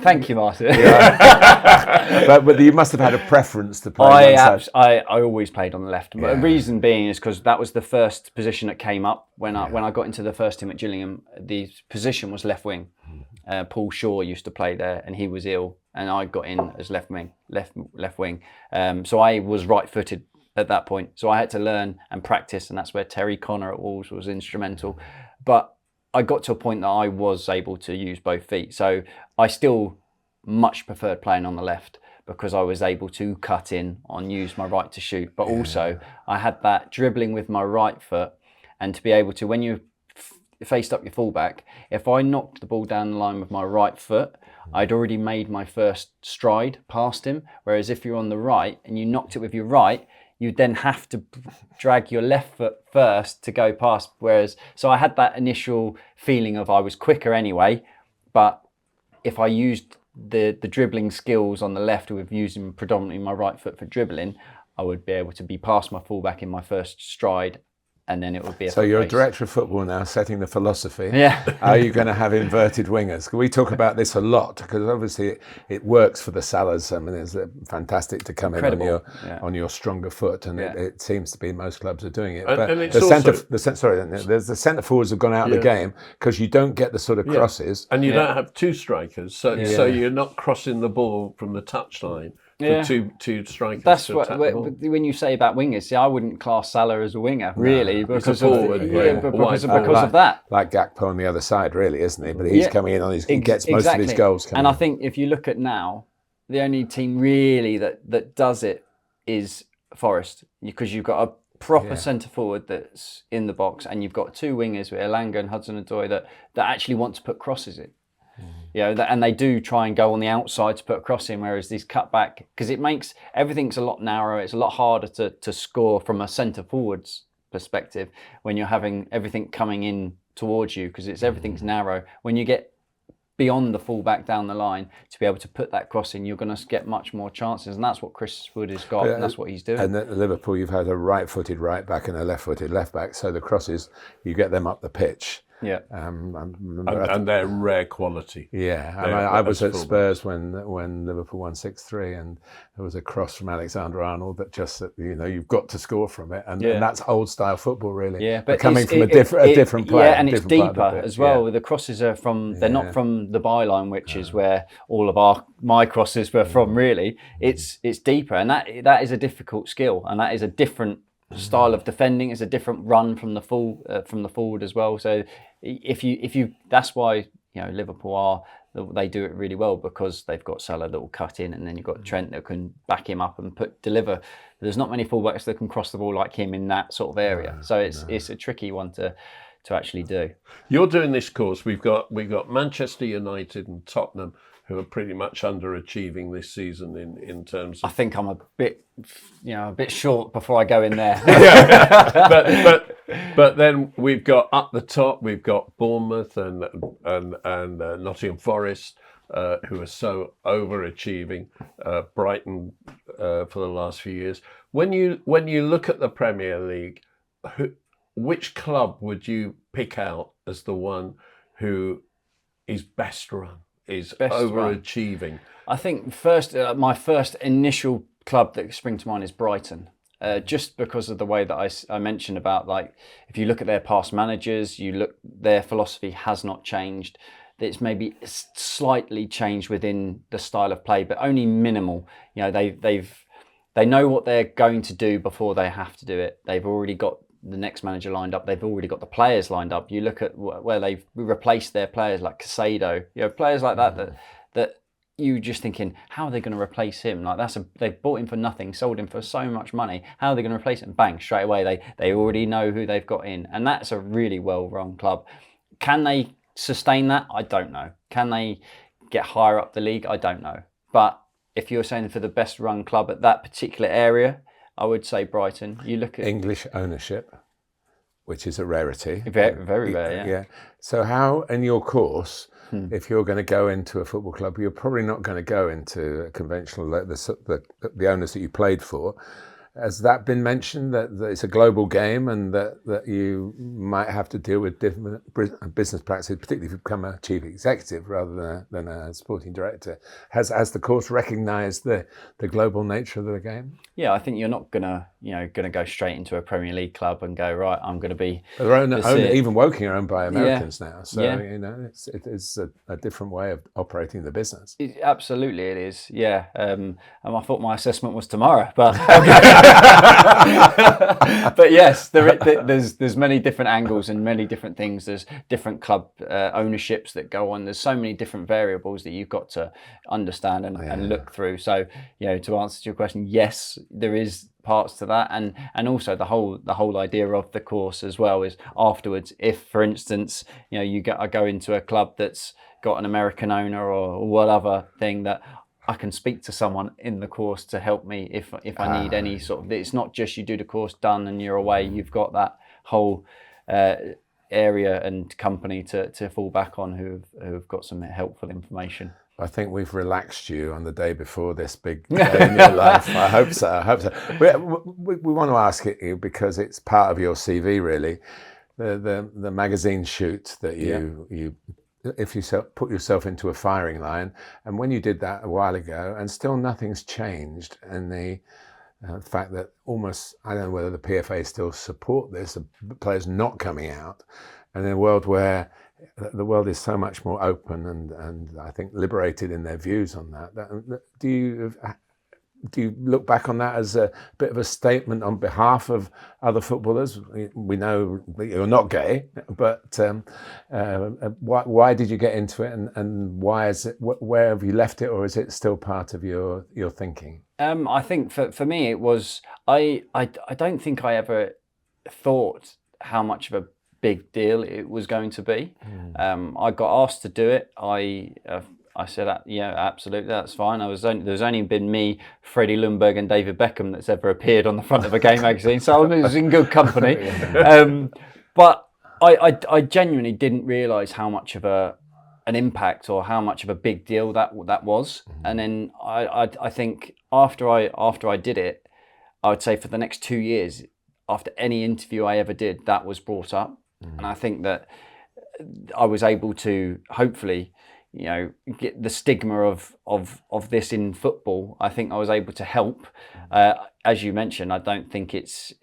Thank you, Martin. But you must have had a preference to play. I always played on the left. But the reason being is because that was the first position that came up when I got into the first team at Gillingham. The position was left wing. Paul Shaw used to play there, and he was ill, and I got in as left wing. So I was right-footed at that point. So I had to learn and practice, and that's where Terry Connor at Wolves was instrumental. But I got to a point that I was able to use both feet. So I still much preferred playing on the left, because I was able to cut in and use my right to shoot. But also I had that dribbling with my right foot, and to be able to, when you faced up your fullback, if I knocked the ball down the line with my right foot, I'd already made my first stride past him. Whereas if you're on the right and you knocked it with your right, you then have to drag your left foot first to go past. So I had that initial feeling of I was quicker anyway, but if I used the dribbling skills on the left with using predominantly my right foot for dribbling, I would be able to be past my fullback in my first stride, and then it would be So you're a director of football now, setting the philosophy. Yeah. Are you going to have inverted wingers? We talk about this a lot, because obviously it works for the Salahs. I mean, it's fantastic to come Incredible. in on your stronger foot, and it seems to be most clubs are doing it. But and it's the centre forwards have gone out of the game because you don't get the sort of crosses, and you don't have 2 strikers, so you're not crossing the ball from the touchline. For two strikers. That's when you say about wingers. See, I wouldn't class Salah as a winger, really, because of that. Like Gakpo on the other side, really, isn't he? But he's coming in he gets most of his goals coming. And I think if you look at now, the only team really that does it is Forest, because you've got a proper centre forward that's in the box, and you've got 2 wingers with Elanga and Hudson-Odoi that actually want to put crosses in. You know, and they do try and go on the outside to put a cross in, whereas these cutback, because it makes everything's a lot narrower. It's a lot harder to score from a centre forwards perspective when you're having everything coming in towards you, because everything's narrow. When you get beyond the fullback down the line to be able to put that cross in, you're going to get much more chances, and that's what Chris Wood has got, and that's what he's doing. And at Liverpool, you've had a right-footed right back and a left-footed left back, so the crosses, you get them up the pitch. Yeah, and they're rare quality. Yeah, I was at Spurs when Liverpool won 6-3, and there was a cross from Alexander-Arnold that just, you've got to score from it, and that's old style football, really. Yeah, but coming from a different player. Yeah, and it's deeper as well. Yeah. The crosses are they're not from the byline, which is where all of my crosses were from. Really, it's deeper, and that is a difficult skill, and that is a different style of defending. It's a different run from the forward as well. So if you that's why Liverpool they do it really well, because they've got Salah that will cut in, and then you've got Trent that can back him up and deliver. There's not many fullbacks that can cross the ball like him in that sort of area. So it's a tricky one to actually do. You're doing this course. We've got Manchester United and Tottenham, who are pretty much underachieving this season in terms of... I think I'm a bit short before I go in there. but then we've got up the top, we've got Bournemouth and Nottingham Forest, who are so overachieving. Brighton for the last few years. When you look at the Premier League, which club would you pick out as the one who is best run? Is best overachieving? Run. I think my first initial club that springs to mind is Brighton, just because of the way that I mentioned about, like, if you look at their past managers, their philosophy has not changed. It's maybe slightly changed within the style of play, but only minimal. They know what they're going to do before they have to do it. They've already got the next manager lined up. They've already got the players lined up. You look at where they've replaced their players, like Casado, players like that you just thinking, how are they going to replace him? Like, they've bought him for nothing, sold him for so much money. How are they going to replace him? Bang, straight away. They already know who they've got in, and that's a really well-run club. Can they sustain that? I don't know. Can they get higher up the league? I don't know. But if you're saying for the best run club at that particular area, I would say Brighton. You look at English ownership, which is a rarity. Very, very rare, yeah. So how, in your course, if you're going to go into a football club, you're probably not going to go into a conventional, the owners that you played for. Has that been mentioned, that it's a global game and that you might have to deal with different business practices, particularly if you become a chief executive rather than a sporting director? Has the course recognised the global nature of the game? Yeah, I think you're not gonna go straight into a Premier League club and go, right, I'm going to be. Even Woking are owned by Americans now, so it is a different way of operating the business. Absolutely, it is. Yeah, and I thought my assessment was tomorrow, but. But yes, there's many different angles and many different things. There's different club ownerships that go on. There's so many different variables that you've got to understand and look through. So, to answer your question, yes, there is parts to that, and also the whole idea of the course as well is afterwards. If, for instance, I go into a club that's got an American owner or whatever thing, that I can speak to someone in the course to help me if I need any sort of. It's not just you do the course, done, and you're away. You've got that whole area and company to fall back on who've got some helpful information. I think we've relaxed you on the day before this big day in your life. I hope so. We want to ask it you because it's part of your CV, really. The magazine shoot that you if you put yourself into a firing line, and when you did that a while ago, and still nothing's changed, and the fact that almost, I don't know whether the PFA still support this, players not coming out, and in a world where the world is so much more open and I think liberated in their views on that, do you look back on that as a bit of a statement on behalf of other footballers? We know that you're not gay, but why did you get into it, and why is it? Where have you left it, or is it still part of your thinking? I think for me it was. I don't think I ever thought how much of a big deal it was going to be. I got asked to do it. I said, yeah, absolutely, that's fine. There's only been me, Freddie Ljungberg and David Beckham that's ever appeared on the front of a game magazine, so I was in good company. But I genuinely didn't realise how much of an impact or how much of a big deal that was. And then I think after I did it, I would say for the next 2 years, after any interview I ever did, that was brought up. And I think that I was able to hopefully, get the stigma of this in football. I think I was able to help. As you mentioned, I don't think it's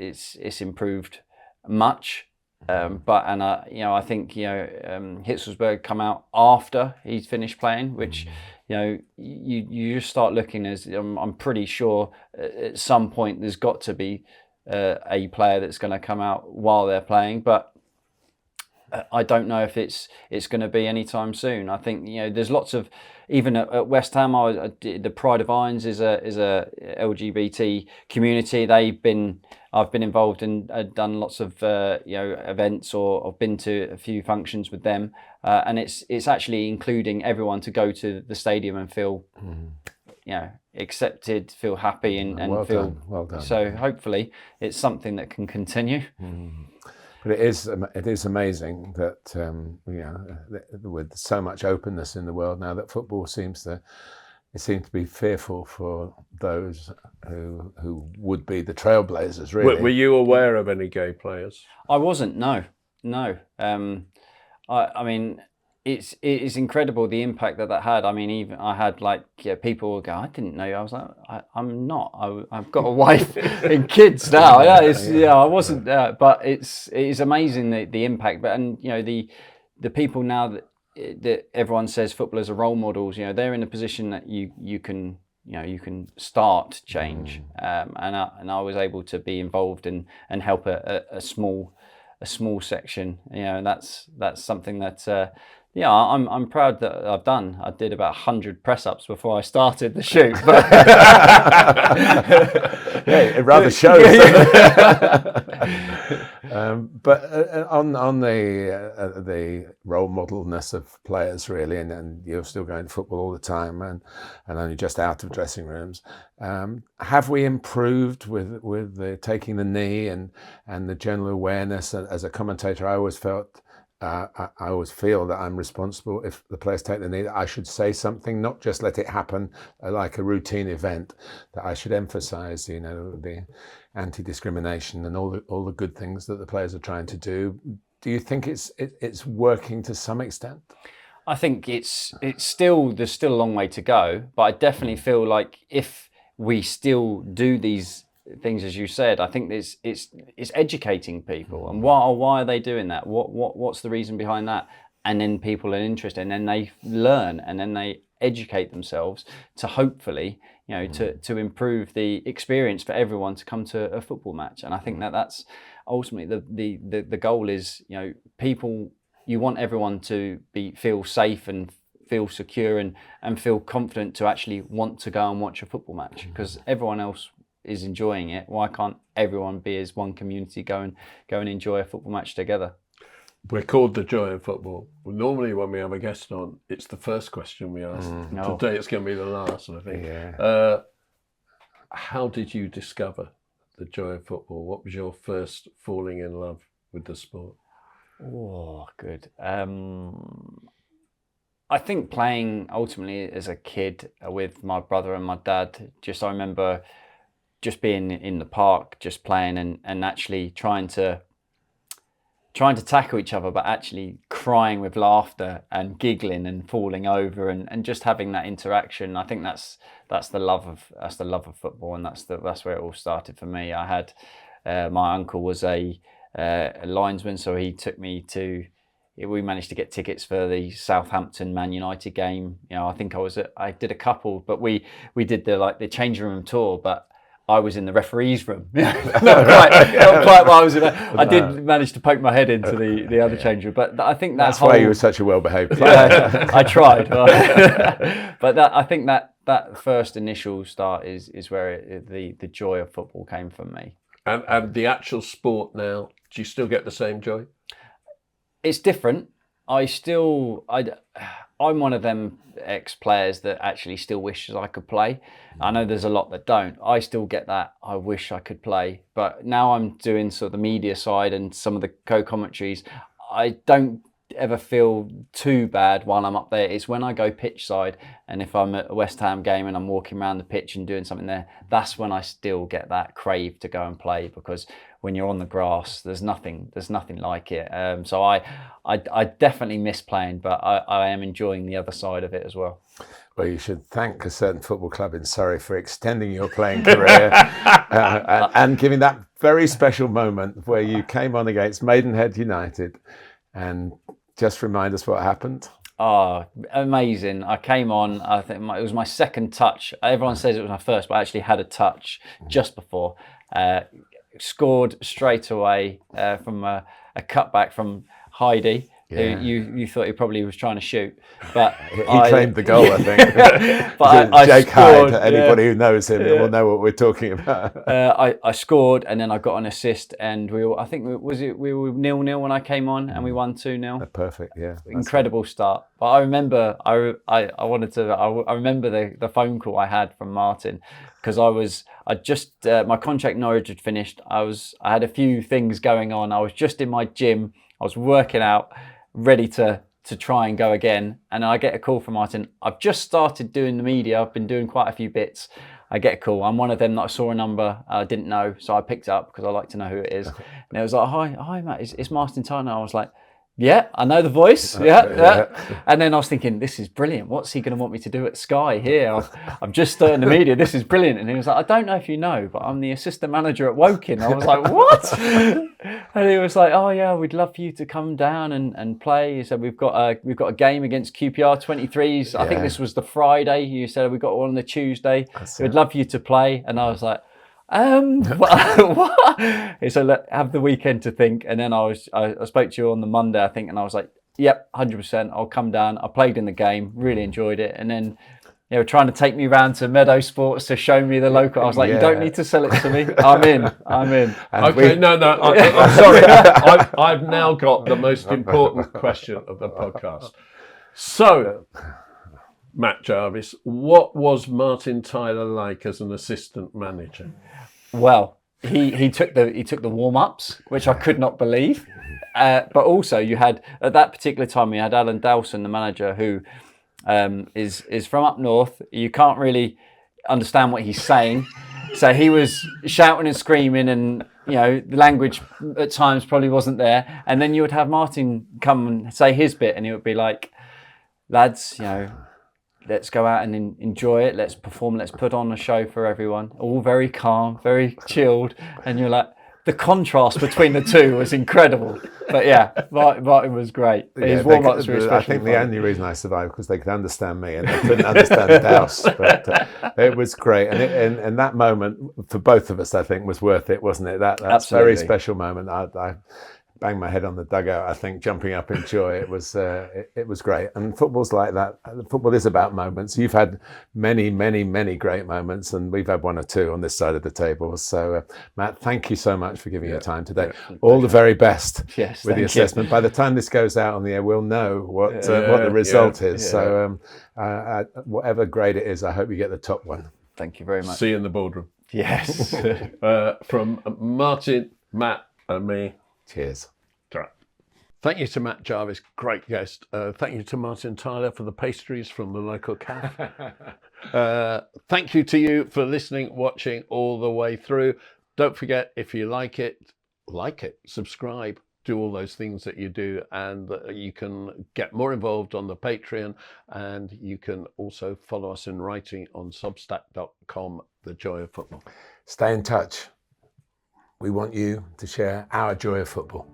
improved much. I think Hitzelsberg come out after he's finished playing, which you just start looking as I'm pretty sure at some point there's got to be a player that's going to come out while they're playing, but I don't know if it's going to be anytime soon. I think there's lots of, even at West Ham, the Pride of Irons is a LGBT community. I've been involved and done lots of events, or I've been to a few functions with them, and it's actually including everyone to go to the stadium and feel accepted, feel happy, and feel well done. So hopefully it's something that can continue. But it is amazing that with so much openness in the world now, that football seems to be fearful for those who would be the trailblazers. Really, were you aware of any gay players? I wasn't. No. I mean, it is incredible the impact that had. I mean, even I had people go, I didn't know. I was like, I'm not. I've got a wife and kids now. I wasn't. But it is amazing the impact. But the people now that everyone says footballers are role models. They're in a position that you can start change. And I was able to be involved and help a small section. And that's something that. I'm proud that I've done. I did about 100 press-ups before I started the shoot. But it rather shows. But on the role modelness of players, really, and you're still going to football all the time, and only just out of dressing rooms. Have we improved with the taking the knee and the general awareness? As a commentator, I always felt. I always feel that I'm responsible if the players take the knee, that I should say something, not just let it happen like a routine event, that I should emphasise, the anti-discrimination and all the good things that the players are trying to do. Do you think it's working to some extent? I think there's still a long way to go, but I definitely feel like if we still do these things, as you said, I think it's educating people, and why are they doing that? What's the reason behind that? And then people are interested, and then they learn, and then they educate themselves to hopefully to improve the experience for everyone to come to a football match. And I think that's ultimately the goal is people. You want everyone to feel safe and feel secure and feel confident to actually want to go and watch a football match, because everyone else is enjoying it. Why can't everyone be as one community, go and enjoy a football match together? We're called The Joy of Football. Well, normally when we have a guest on, it's the first question we ask. Today it's going to be the last, I think. Yeah. How did you discover the joy of football? What was your first falling in love with the sport? Oh, good. I think playing ultimately as a kid with my brother and my dad. I remember just being in the park, just playing and actually trying to tackle each other, but actually crying with laughter and giggling and falling over and just having that interaction. I think that's the love of football, and that's where it all started for me. I had my uncle was a linesman, so he took me to. We managed to get tickets for the Southampton Man United game. I think I did a couple, but we did the changing room tour, but I was in the referee's room. not quite while I was in there. I did manage to poke my head into the other change room, but I think that's why you were such a well-behaved player. Yeah, I tried. But I think that first initial start is where the joy of football came from me. And the actual sport now, do you still get the same joy? It's different. I'm one of them ex-players that actually still wishes I could play. I know there's a lot that don't. I still get that. I wish I could play. But now I'm doing sort of the media side and some of the co-commentaries. I don't ever feel too bad while I'm up there. It's when I go pitch side, and if I'm at a West Ham game and I'm walking around the pitch and doing something there, that's when I still get that crave to go and play, because when you're on the grass, there's nothing like it. So I definitely miss playing, but I am enjoying the other side of it as well. Well, you should thank a certain football club in Surrey for extending your playing career and giving that very special moment where you came on against Maidenhead United. And just remind us what happened. Oh, amazing. I came on, I think it was my second touch. Everyone says it was my first, but I actually had a touch just before. Scored straight away from a cutback from Heidi. Yeah. Who you thought he probably was trying to shoot, but he claimed the goal, I think. But Jake scored, Hyde, anybody who knows him will know what we're talking about. I scored, and then I got an assist, and we were 0-0 when I came on, and we won 2-0. Perfect, yeah. Incredible start. But I remember, I remember the phone call I had from Martin, because my contract in Norwich had finished. I had a few things going on. I was just in my gym. I was working out, ready to try and go again, and I get a call from Martin. I've just started doing the media. I've been doing quite a few bits. I get a call. I'm one of them that I saw a number I didn't know, so I picked it up because I like to know who it is. And it was like, hi Matt, it's Martin Tyler. I was like, yeah, I know the voice. Yeah. And then I was thinking, this is brilliant. What's he going to want me to do at Sky here? I'm just starting the media. This is brilliant. And he was like, I don't know if you know, but I'm the assistant manager at Woking. I was like, what? And he was like, oh yeah, we'd love for you to come down and play. He said, we've got a game against QPR 23s. I think this was the Friday. You said we got one on the Tuesday. We'd love for you to play. And I was like, what? He said, look, have the weekend to think. And then I spoke to you on the Monday, I think, and I was like, yep, 100%, I'll come down. I played in the game, really enjoyed it. And then they were trying to take me round to Meadow Sports to show me the local. I was like, you don't need to sell it to me. I'm in. Okay, no, I'm sorry. I've now got the most important question of the podcast. So, Matt Jarvis, what was Martin Tyler like as an assistant manager? Well, he took the warm-ups, which I could not believe. But also, you had at that particular time, you had Alan Dowson, the manager, who is from up north. You can't really understand what he's saying, so he was shouting and screaming, and the language at times probably wasn't there. And then you would have Martin come and say his bit, and he would be like, lads, let's go out and enjoy it. Let's perform. Let's put on a show for everyone. All very calm, very chilled. And you're like, the contrast between the two was incredible. But yeah, Martin was great. His warm-ups were especially I think fun. The only reason I survived because they could understand me and they couldn't understand Douse. But it was great. And that moment for both of us, I think, was worth it, wasn't it? That's a very special moment. I banged my head on the dugout, I think, jumping up in joy. It was great. And football's like that. Football is about moments. You've had many, many, many great moments, and we've had one or two on this side of the table. So, Matt, thank you so much for giving your time today. All the very best with the assessment. By the time this goes out on the air, we'll know what the result is. Yeah. So, whatever grade it is, I hope you get the top one. Thank you very much. See you in the boardroom. Yes. From Martin, Matt, and me. Cheers. Thank you to Matt Jarvis, great guest. Thank you to Martin Tyler for the pastries from the local cafe. Thank you to you for listening, watching all the way through. Don't forget, if you like it, subscribe, do all those things that you do, and you can get more involved on the Patreon, and you can also follow us in writing on substack.com, The Joy of Football. Stay in touch. We want you to share our joy of football.